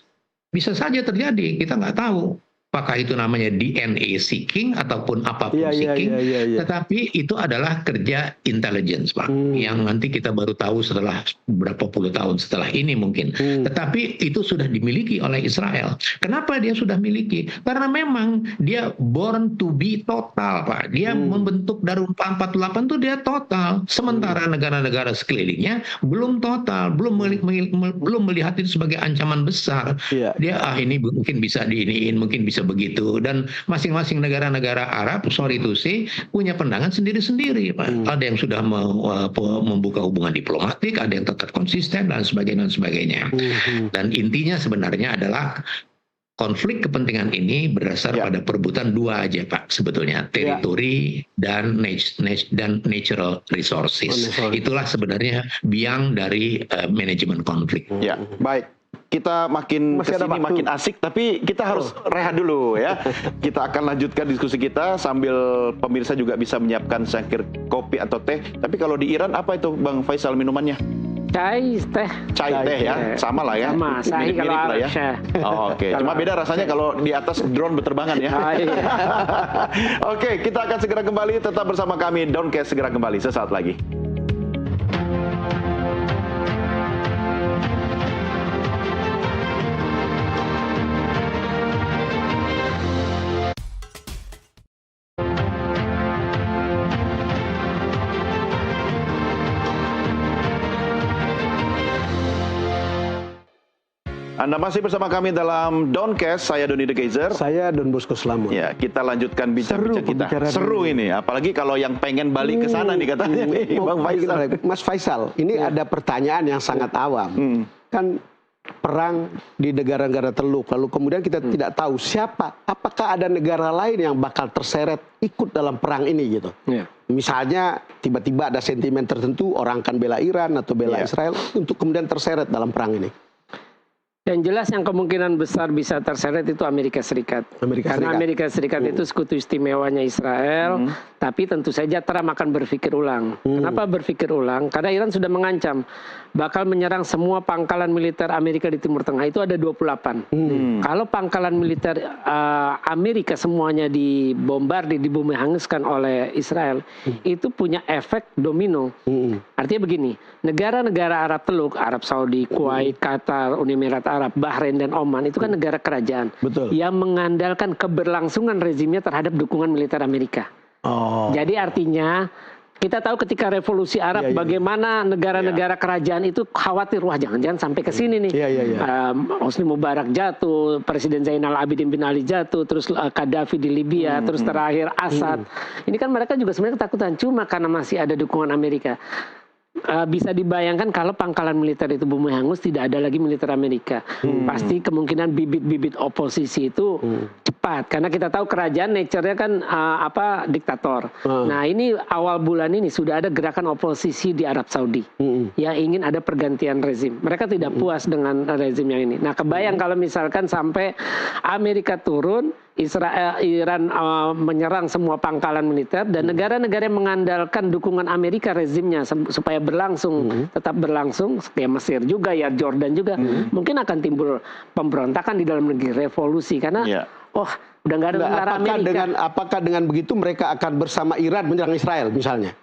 bisa saja terjadi. Kita nggak tahu. Apakah itu namanya DNA seeking ataupun apapun seeking, tetapi itu adalah kerja intelligence, Pak, yang nanti kita baru tahu setelah berapa puluh tahun setelah ini mungkin. Tetapi itu sudah dimiliki oleh Israel. Kenapa dia sudah miliki? Karena memang dia born to be total, Pak. Dia membentuk Darul 448 itu dia total. Sementara negara-negara sekelilingnya belum total, belum melihat itu sebagai ancaman besar. Dia ini mungkin bisa diiniin, mungkin bisa begitu, dan masing-masing negara-negara Arab, sorry to say, punya pandangan sendiri-sendiri, Pak. Ada yang sudah membuka hubungan diplomatik, ada yang tetap konsisten dan sebagainya. Dan intinya sebenarnya adalah konflik kepentingan ini berdasar pada perebutan dua aja, Pak, sebetulnya, teritori dan natural resources. Itulah sebenarnya biang dari manajemen konflik. Ya, baik. Kita makin kesini makin asik, tapi kita harus rehat dulu ya. Kita akan lanjutkan diskusi kita sambil pemirsa juga bisa menyiapkan secangkir kopi atau teh. Tapi kalau di Iran apa itu, Bang Faisal, minumannya? Chai teh ya, sama lah ya. Sama, mirip-mirip lah ya. Oke. Cuma beda rasanya kalau di atas drone berterbangan ya. Oke, kita akan segera kembali. Tetap bersama kami, Downcast segera kembali sesaat lagi. Anda masih bersama kami dalam Downcast, saya Doni The Geyser. Saya Don Bosco Slamet. Ya, kita lanjutkan bicara kita. Seru ini, apalagi kalau yang pengen balik ke sana nih katanya nih, Bang Faisal. Mas Faisal, ini ada pertanyaan yang sangat awam. Kan perang di negara-negara Teluk, lalu kemudian kita tidak tahu apakah ada negara lain yang bakal terseret ikut dalam perang ini gitu. Misalnya tiba-tiba ada sentimen tertentu, orang akan bela Iran atau bela Israel untuk kemudian terseret dalam perang ini. Yang jelas yang kemungkinan besar bisa terseret itu Amerika Serikat. Karena Amerika Serikat itu sekutu istimewanya Israel, tapi tentu saja Trump akan berpikir ulang. Kenapa berpikir ulang? Karena Iran sudah mengancam bakal menyerang semua pangkalan militer Amerika di Timur Tengah. Itu ada 28. Kalau pangkalan militer Amerika semuanya dibombardir, dibumi hanguskan oleh Israel, itu punya efek domino. Artinya begini, negara-negara Arab Teluk, Arab Saudi, Kuwait, Qatar, Uni Emirat Arab, Bahrain dan Oman itu kan negara kerajaan yang mengandalkan keberlangsungan rezimnya terhadap dukungan militer Amerika. Jadi artinya kita tahu ketika revolusi Arab bagaimana negara-negara kerajaan itu khawatir, wah jangan-jangan sampai ke sini nih. Hosni Mubarak jatuh, Presiden Zainal Abidin bin Ali jatuh, terus Gaddafi di Libya, terus terakhir Assad. Ini kan mereka juga sebenarnya ketakutan, cuma karena masih ada dukungan Amerika. Bisa dibayangkan kalau pangkalan militer itu bumi hangus, tidak ada lagi militer Amerika. Pasti kemungkinan bibit-bibit oposisi itu cepat, karena kita tahu kerajaan nature-nya kan diktator. Nah ini awal bulan ini sudah ada gerakan oposisi di Arab Saudi yang ingin ada pergantian rezim. Mereka tidak puas dengan rezim yang ini. Nah kebayang kalau misalkan sampai Amerika turun, Iran menyerang semua pangkalan militer, dan negara-negara yang mengandalkan dukungan Amerika rezimnya supaya berlangsung, tetap berlangsung, kayak Mesir juga ya, Jordan juga, mungkin akan timbul pemberontakan di dalam negeri, revolusi, karena udah nggak ada tentara Amerika. Apakah dengan begitu mereka akan bersama Iran menyerang Israel misalnya?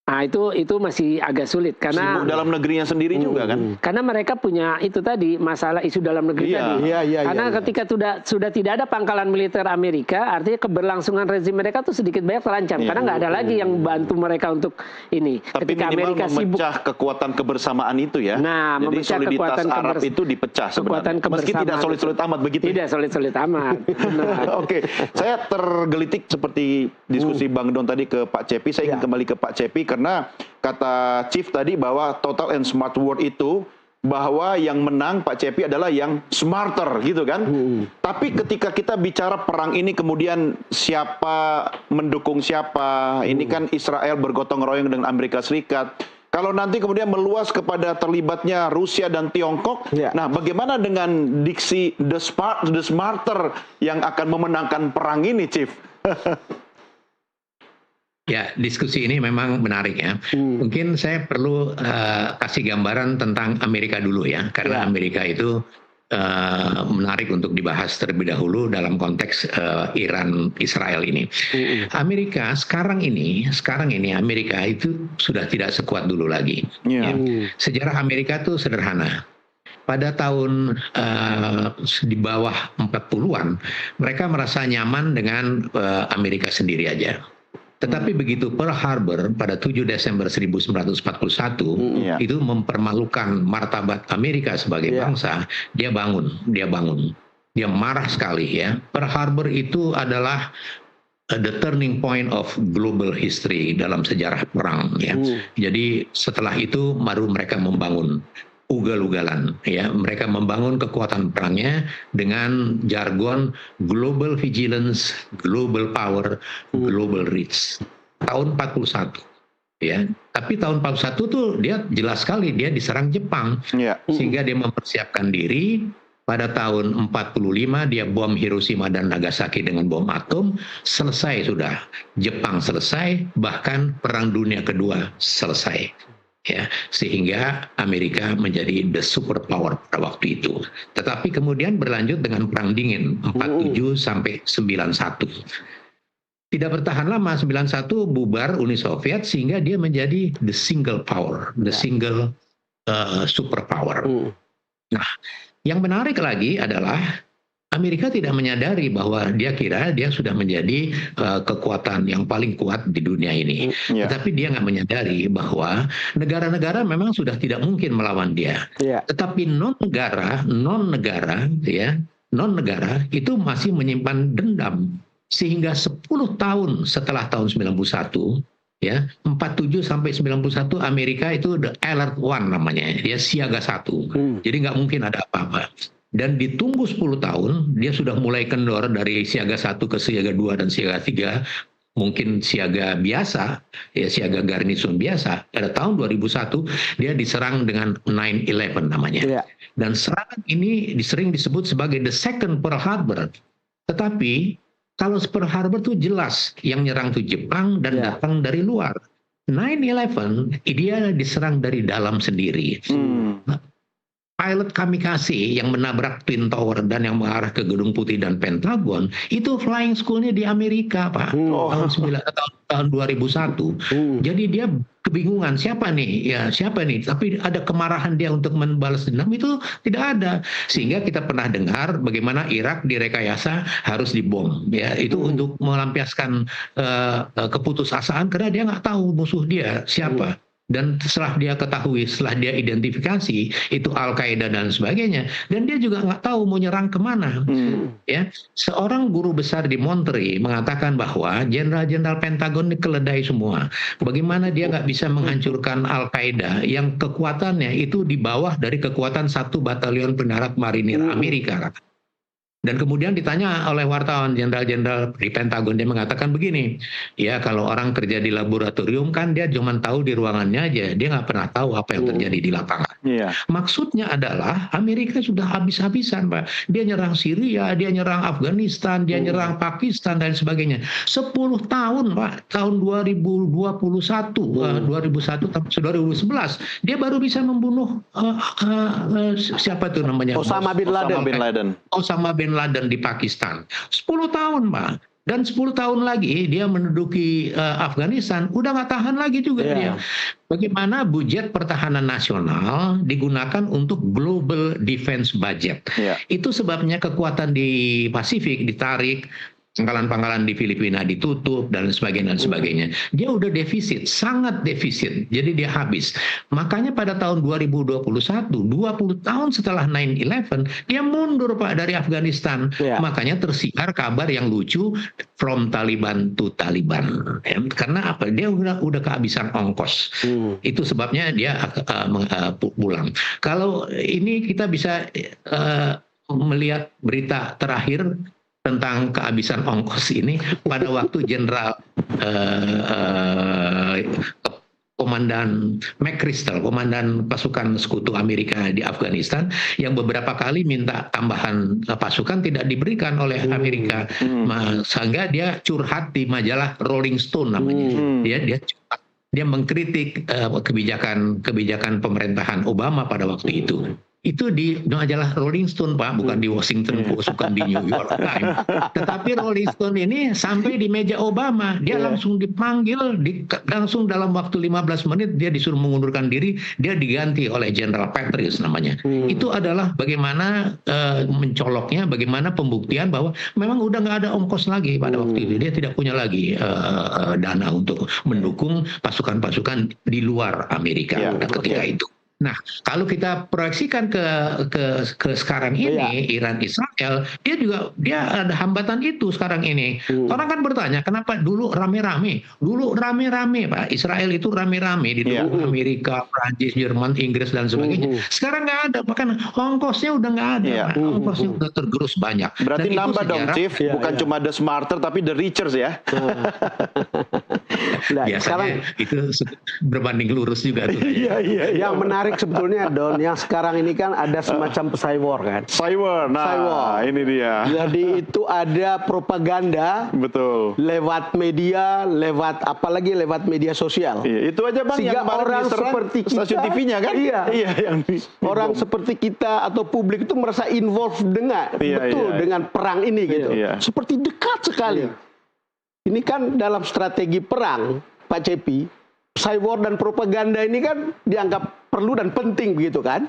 Nah itu masih agak sulit karena sibuk dalam negerinya sendiri juga kan. Karena mereka punya itu tadi masalah isu dalam negeri tadi. Karena ketika sudah tidak ada pangkalan militer Amerika, artinya keberlangsungan rezim mereka tuh sedikit banyak terancam. Karena nggak ada lagi yang bantu mereka untuk ini. Tapi ketika Amerika memecah kekuatan kebersamaan itu ya. Nah, jadi soliditas Arab itu dipecah sebenarnya. Meski tidak solid-solid amat begitu. Tidak solid-solid amat. Oke, saya tergelitik seperti diskusi Bang Don tadi ke Pak Cepi. Saya ingin kembali ke Pak Cepi karena kata Chief tadi bahwa total and smart world itu bahwa yang menang Pak Cepi adalah yang smarter gitu kan. Tapi ketika kita bicara perang ini kemudian siapa mendukung siapa, ini kan Israel bergotong royong dengan Amerika Serikat. Kalau nanti kemudian meluas kepada terlibatnya Rusia dan Tiongkok, nah bagaimana dengan diksi the smarter yang akan memenangkan perang ini, Chief? Ya, diskusi ini memang menarik ya. Mungkin saya perlu kasih gambaran tentang Amerika dulu ya, karena Amerika itu menarik untuk dibahas terlebih dahulu dalam konteks Iran Israel ini. Amerika sekarang ini Amerika itu sudah tidak sekuat dulu lagi. Ya. Sejarah Amerika itu sederhana. Pada tahun di bawah 40-an, mereka merasa nyaman dengan Amerika sendiri aja. Tetapi begitu Pearl Harbor pada 7 Desember 1941 itu mempermalukan martabat Amerika sebagai bangsa, dia bangun. Dia marah sekali ya. Pearl Harbor itu adalah the turning point of global history dalam sejarah perang ya. Jadi setelah itu baru mereka membangun ugal-ugalan ya, mereka membangun kekuatan perangnya dengan jargon global vigilance, global power, global reach. Tahun 41 ya. Tapi tahun 41 tuh dia jelas sekali dia diserang Jepang. Sehingga dia mempersiapkan diri. Pada tahun 45 dia bom Hiroshima dan Nagasaki dengan bom atom, selesai sudah. Jepang selesai, bahkan Perang Dunia Kedua selesai. Ya, sehingga Amerika menjadi the superpower pada waktu itu. Tetapi kemudian berlanjut dengan Perang Dingin 47 sampai 91. Tidak bertahan lama, 91 bubar Uni Soviet sehingga dia menjadi the single power, the single superpower. Nah, yang menarik lagi adalah Amerika tidak menyadari bahwa dia kira dia sudah menjadi kekuatan yang paling kuat di dunia ini. Tetapi dia nggak menyadari bahwa negara-negara memang sudah tidak mungkin melawan dia. Tetapi non-negara itu masih menyimpan dendam. Sehingga 10 tahun setelah tahun 91, ya 47 sampai 91 Amerika itu the alert one namanya, dia siaga 1. Jadi nggak mungkin ada apa-apa. Dan ditunggu 10 tahun, dia sudah mulai kendor dari siaga 1 ke siaga 2 dan siaga 3, mungkin siaga biasa, ya siaga garnison biasa. Pada tahun 2001, dia diserang dengan 9/11 namanya. Dan serangan ini sering disebut sebagai the second Pearl Harbor. Tetapi, kalau Pearl Harbor itu jelas, yang nyerang itu Jepang dan datang dari luar. 9/11, dia diserang dari dalam sendiri. Pilot kamikaze yang menabrak Twin Tower dan yang mengarah ke Gedung Putih dan Pentagon itu flying schoolnya di Amerika, Pak. Tahun 2001. Jadi dia kebingungan siapa nih? Tapi ada kemarahan dia untuk membalas dendam itu tidak ada. Sehingga kita pernah dengar bagaimana Irak direkayasa harus dibom. Ya, itu untuk melampiaskan keputusasaan karena dia nggak tahu musuh dia siapa. Dan setelah dia ketahui, setelah dia identifikasi, itu Al-Qaeda dan sebagainya. Dan dia juga nggak tahu mau nyerang kemana. Ya, seorang guru besar di Monterey mengatakan bahwa jenderal-jenderal Pentagon ini keledai semua. Bagaimana dia nggak bisa menghancurkan Al-Qaeda yang kekuatannya itu di bawah dari kekuatan 1 batalion pendarat marinir Amerika. Dan kemudian ditanya oleh wartawan jenderal-jenderal di Pentagon, dia mengatakan begini, ya kalau orang kerja di laboratorium kan dia cuma tahu di ruangannya aja, dia nggak pernah tahu apa yang terjadi di lapangan. Maksudnya adalah Amerika sudah habis-habisan, Pak. Dia nyerang Syria, dia nyerang Afghanistan, dia nyerang Pakistan dan sebagainya. 10 tahun, Pak, tahun 2011, dia baru bisa membunuh siapa tuh namanya? Osama bin Laden di Pakistan. 10 tahun, Pak. Dan 10 tahun lagi dia menduduki Afghanistan, udah nggak tahan lagi juga dia. Bagaimana budget pertahanan nasional digunakan untuk global defense budget. Itu sebabnya kekuatan di Pasifik ditarik, pangkalan-pangkalan di Filipina ditutup dan sebagainya. Dia udah defisit, sangat defisit. Jadi dia habis. Makanya pada tahun 2021, 20 tahun setelah 9/11, dia mundur Pak dari Afghanistan. Makanya tersiar kabar yang lucu, from Taliban to Taliban. Karena apa? Dia udah kehabisan ongkos. Itu sebabnya dia pulang. Kalau ini kita bisa melihat berita terakhir tentang kehabisan ongkos ini pada waktu Jenderal Komandan McChrystal, komandan pasukan sekutu Amerika di Afghanistan, yang beberapa kali minta tambahan pasukan tidak diberikan oleh Amerika, sehingga dia curhat di majalah Rolling Stone namanya. Dia mengkritik kebijakan pemerintahan Obama pada waktu itu. Itu di majalah Rolling Stone Pak, bukan di Washington Post, bukan di New York Times. Tetapi Rolling Stone ini sampai di meja Obama, dia langsung dipanggil, langsung dalam waktu 15 menit dia disuruh mengundurkan diri, dia diganti oleh General Petraeus namanya. Itu adalah bagaimana mencoloknya, bagaimana pembuktian bahwa memang udah nggak ada ongkos lagi pada waktu itu. Dia tidak punya lagi dana untuk mendukung pasukan-pasukan di luar Amerika ketika itu. Nah, kalau kita proyeksikan ke sekarang ini, Iran Israel, dia ada hambatan itu sekarang ini. Orang kan bertanya, kenapa dulu rame-rame? Dulu rame-rame, Pak. Israel itu rame-rame didukung Amerika, Prancis, Jerman, Inggris dan sebagainya. Sekarang nggak ada, bahkan ongkosnya udah nggak ada, Pak. Ongkosnya udah tergerus banyak. Berarti dan nambah dong, Chief. Bukan cuma the smarter, tapi the richer ya. Biasanya itu berbanding lurus juga tuh. Yang menarik sebetulnya Don, yang sekarang ini kan ada semacam cyber kan. Cyber, ini dia. Jadi itu ada propaganda, betul, lewat media, apalagi lewat media sosial. Itu aja Bang, sehingga yang orang seperti kita, stasiun TV-nya kan, orang seperti kita atau publik itu merasa involved dengan perang ini gitu, seperti dekat sekali. Ini kan dalam strategi perang, Pak Cepi, cyber dan propaganda ini kan dianggap perlu dan penting begitu kan?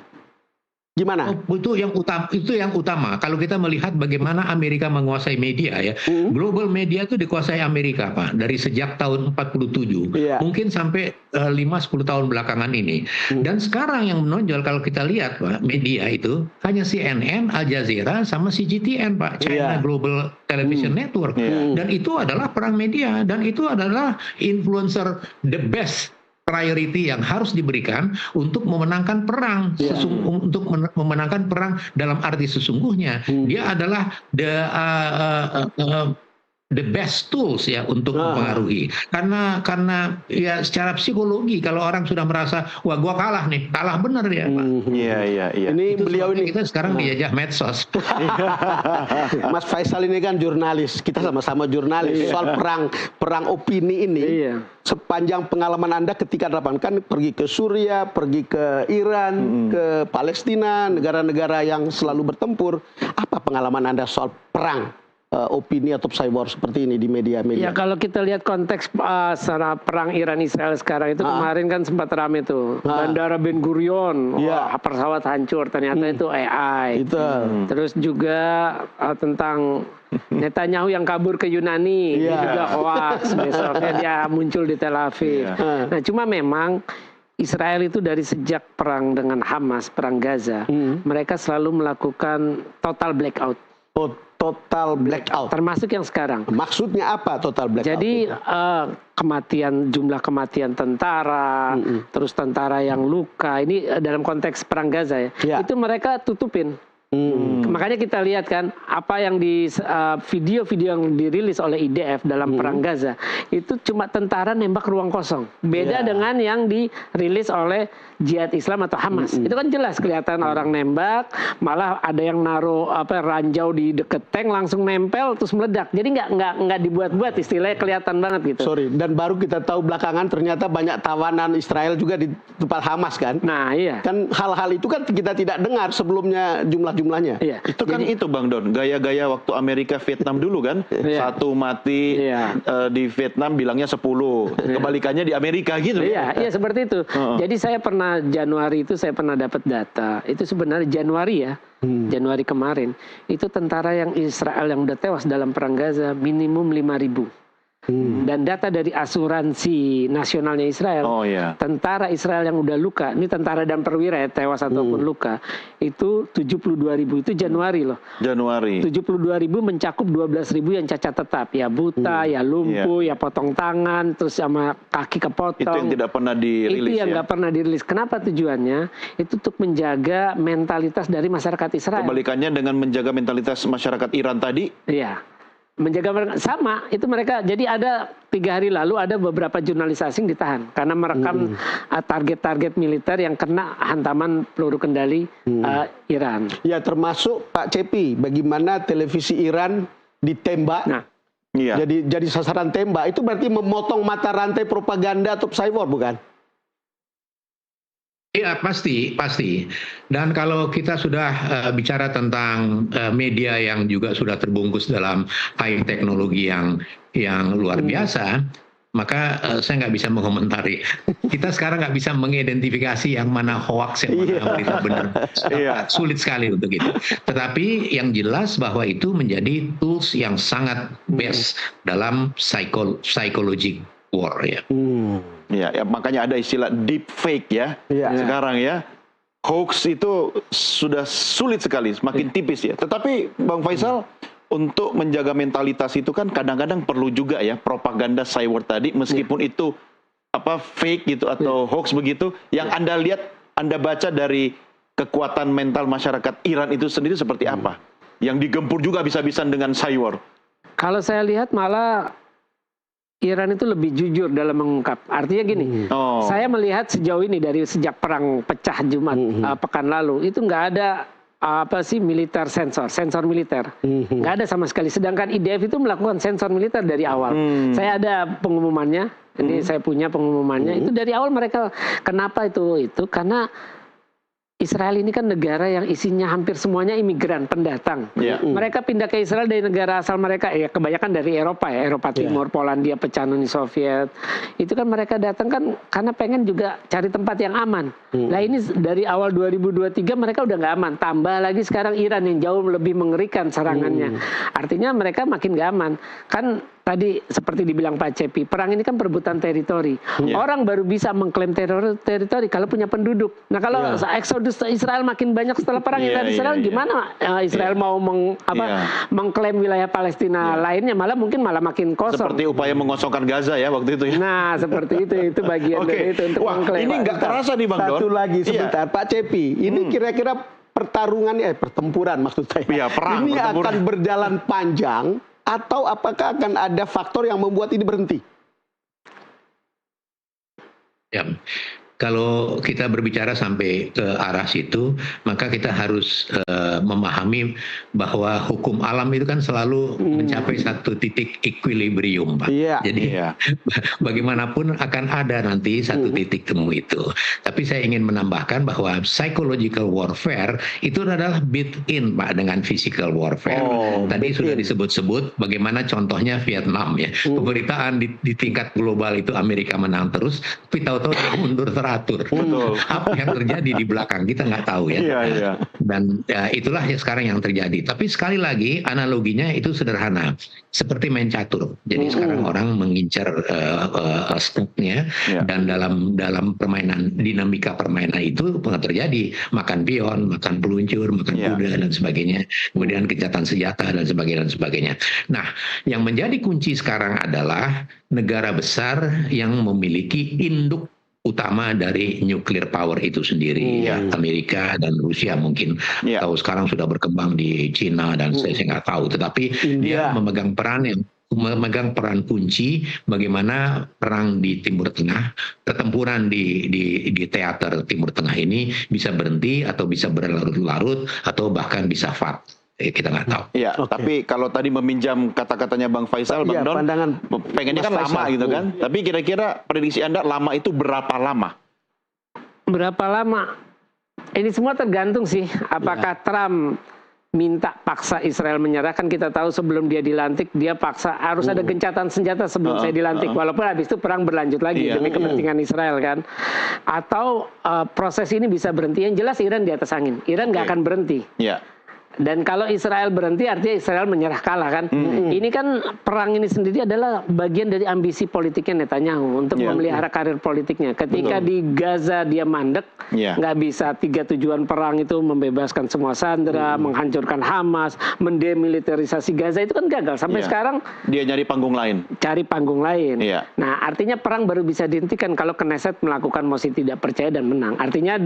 Gimana? Itu yang utama. Kalau kita melihat bagaimana Amerika menguasai media ya, global media itu dikuasai Amerika Pak dari sejak tahun 47, mungkin sampai 5-10 tahun belakangan ini. Dan sekarang yang menonjol kalau kita lihat Pak, media itu hanya CNN, Al Jazeera, sama CGTN Pak, China Global Television Network. Dan itu adalah perang media, dan itu adalah influencer the best priority yang harus diberikan untuk memenangkan perang, untuk memenangkan perang dalam arti sesungguhnya. Dia adalah the best tools ya untuk mempengaruhi. Karena ya secara psikologi kalau orang sudah merasa wah gua kalah nih, kalah benar ya Pak. Iya. Ini itu beliau ini kita sekarang dijajah medsos. Mas Faisal ini kan jurnalis, kita sama-sama jurnalis. Soal perang opini ini. Sepanjang pengalaman Anda ketika kan pergi ke Suriah, pergi ke Iran, ke Palestina, negara-negara yang selalu bertempur. Apa pengalaman Anda soal perang opini atau cyber seperti ini di media-media? Ya kalau kita lihat konteks secara perang Iran Israel sekarang itu kemarin kan sempat ramai tuh Bandara Ben Gurion, pesawat hancur, ternyata itu AI. Terus juga tentang Netanyahu yang kabur ke Yunani, ini juga hoax, besoknya dia muncul di Tel Aviv. Nah cuma memang Israel itu dari sejak perang dengan Hamas, perang Gaza, mereka selalu melakukan total blackout. Total blackout. Termasuk yang sekarang. Maksudnya apa total blackout? Jadi jumlah kematian tentara, terus tentara yang luka, ini dalam konteks perang Gaza ya, itu mereka tutupin. Makanya kita lihat kan apa yang di video-video yang dirilis oleh IDF dalam perang Gaza itu cuma tentara nembak ruang kosong. Beda dengan yang dirilis oleh Jihad Islam atau Hamas. Itu kan jelas kelihatan orang nembak, malah ada yang naruh ranjau di deket tank langsung nempel terus meledak. Jadi nggak dibuat-buat, istilahnya kelihatan banget gitu. Dan baru kita tahu belakangan ternyata banyak tawanan Israel juga di tempat Hamas kan. Nah iya. Kan hal-hal itu kan kita tidak dengar sebelumnya, jumlah jumlahnya. Iya. Itu kan itu Bang Don, gaya-gaya waktu Amerika Vietnam dulu kan, satu mati di Vietnam bilangnya 10, kebalikannya di Amerika gitu. Iya, seperti itu. Jadi saya pernah Januari itu saya pernah dapat data, itu sebenarnya Januari ya, Januari kemarin, itu tentara yang Israel yang udah tewas dalam perang Gaza minimum 5.000. Dan data dari asuransi nasionalnya Israel, tentara Israel yang udah luka, ini tentara dan perwira ya, tewas ataupun luka, itu 72.000, itu Januari loh. Januari. 72.000 mencakup 12.000 yang cacat tetap, ya buta, ya lumpuh, ya potong tangan, terus sama kaki kepotong. Itu yang tidak pernah dirilis. Itu yang nggak pernah dirilis. Kenapa tujuannya? Itu untuk menjaga mentalitas dari masyarakat Israel. Kebalikannya dengan menjaga mentalitas masyarakat Iran tadi. Iya. Menjaga sama itu mereka. Jadi ada 3 hari lalu ada beberapa jurnalis asing ditahan karena merekam target-target militer yang kena hantaman peluru kendali Iran. Ya, termasuk Pak Cepi, bagaimana televisi Iran ditembak. Nah, jadi sasaran tembak, itu berarti memotong mata rantai propaganda top cyber, bukan? Iya, pasti. Dan kalau kita sudah bicara tentang media yang juga sudah terbungkus dalam high teknologi yang luar biasa, maka saya nggak bisa mengomentari. Kita sekarang nggak bisa mengidentifikasi yang mana hoax, yang mana berita benar. Sulit sekali untuk itu. Tetapi yang jelas bahwa itu menjadi tools yang sangat best dalam psychological war ya. Ya, makanya ada istilah deep fake ya. Sekarang ya. Hoax itu sudah sulit sekali, semakin tipis ya. Tetapi Bang Faisal, untuk menjaga mentalitas itu kan kadang-kadang perlu juga ya propaganda cyber tadi, meskipun itu fake gitu atau hoax begitu. Yang Anda lihat, Anda baca dari kekuatan mental masyarakat Iran itu sendiri seperti apa? Yang digempur juga bisa-bisan dengan cyber. Kalau saya lihat malah Iran itu lebih jujur dalam mengungkap. Artinya gini, saya melihat sejauh ini dari sejak perang pecah Jumat pekan lalu, itu nggak ada militer sensor militer. Nggak ada sama sekali. Sedangkan IDF itu melakukan sensor militer dari awal. Saya ada pengumumannya, ini saya punya pengumumannya. Itu dari awal mereka, kenapa itu? Karena Israel ini kan negara yang isinya hampir semuanya imigran, pendatang. Mereka pindah ke Israel dari negara asal mereka, ya kebanyakan dari Eropa ya, Eropa Timur, Polandia, pecahan Uni Soviet. Itu kan mereka datang kan karena pengen juga cari tempat yang aman. Nah ini dari awal 2023 mereka udah nggak aman. Tambah lagi sekarang Iran yang jauh lebih mengerikan serangannya. Artinya mereka makin nggak aman. Kan tadi seperti dibilang Pak Cepi, perang ini kan perebutan teritori. Orang baru bisa mengklaim teritori kalau punya penduduk. Nah kalau eksodus Israel makin banyak setelah perang Israel, gimana Israel mau mengklaim wilayah Palestina lainnya, malah makin kosong. Seperti upaya mengosongkan Gaza ya waktu itu ya. Nah seperti itu bagian dari itu untuk mengklaim. Ini nggak terasa nih Bang Don. Satu lagi sebentar, Pak Cepi, ini kira-kira pertempuran maksud saya. Ini akan berjalan panjang, atau apakah akan ada faktor yang membuat ini berhenti? Ya, kalau kita berbicara sampai ke arah situ, maka kita harus memahami bahwa hukum alam itu kan selalu mencapai satu titik equilibrium, Pak. Jadi bagaimanapun akan ada nanti satu titik temu itu. Tapi saya ingin menambahkan bahwa psychological warfare itu adalah built-in, Pak, dengan physical warfare. Tadi sudah disebut-sebut bagaimana contohnya Vietnam ya. Pemberitaan di tingkat global itu Amerika menang terus, tapi tahu-tahu mundur teratur. Apa yang terjadi di belakang kita nggak tahu ya. Dan itulah yang sekarang yang terjadi. Tapi sekali lagi analoginya itu sederhana, seperti main catur. Jadi sekarang orang mengincar stoknya, dan dalam permainan, dinamika permainan itu terjadi makan pion, makan peluncur, makan kuda dan sebagainya, kemudian gencatan senjata dan sebagainya. Nah, yang menjadi kunci sekarang adalah negara besar yang memiliki induk utama dari nuclear power itu sendiri, Amerika dan Rusia mungkin, tahu sekarang sudah berkembang di Cina dan saya nggak tahu, tetapi dia memegang peran kunci bagaimana perang di Timur Tengah, pertempuran di teater Timur Tengah ini bisa berhenti atau bisa berlarut-larut atau bahkan bisa kita nggak tahu. Tapi kalau tadi meminjam kata-katanya Bang Faisal, Bang Don, pengennya kan lama gitu kan. Tapi kira-kira prediksi Anda lama itu berapa lama? Berapa lama? Ini semua tergantung sih, apakah Trump minta paksa Israel menyerah. Kan kita tahu sebelum dia dilantik, dia paksa harus ada gencatan senjata sebelum saya dilantik. Walaupun habis itu perang berlanjut lagi demi kepentingan Israel kan. Atau proses ini bisa berhenti. Yang jelas Iran di atas angin. Iran nggak akan berhenti. Dan kalau Israel berhenti artinya Israel menyerah kalah kan. Ini kan perang ini sendiri adalah bagian dari ambisi politiknya Netanyahu untuk memelihara karir politiknya. Ketika di Gaza dia mandek, nggak bisa. 3 tujuan perang itu membebaskan semua sandera, menghancurkan Hamas, mendemilitarisasi Gaza, itu kan gagal. Sampai sekarang dia nyari panggung lain. Cari panggung lain. Nah artinya perang baru bisa dihentikan kalau Knesset melakukan mosi tidak percaya dan menang. Artinya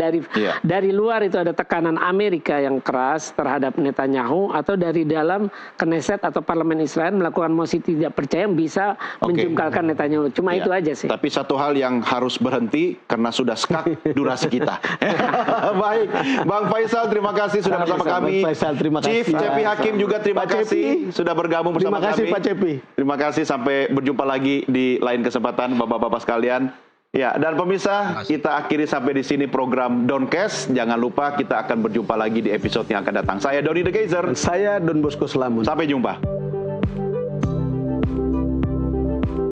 dari luar itu ada tekanan Amerika yang keras terhadap Netanyahu, atau dari dalam Knesset atau parlemen Israel melakukan mosi tidak percaya yang bisa menjungkalkan Netanyahu. Cuma itu aja sih. Tapi satu hal yang harus berhenti karena sudah sekat durasi kita. Baik, Bang Faisal terima kasih sudah bersama kami. Faisal, terima kasih. Chief Cepi Hakim juga terima kasih sudah bergabung bersama kami. Terima kasih Pak Cepi. Terima kasih, sampai berjumpa lagi di lain kesempatan Bapak-bapak sekalian. Ya, dan pemirsa, kita akhiri sampai di sini program Doncast. Jangan lupa kita akan berjumpa lagi di episode yang akan datang. Saya Doni The Geyser. Saya Don Bosco Slamun. Sampai jumpa.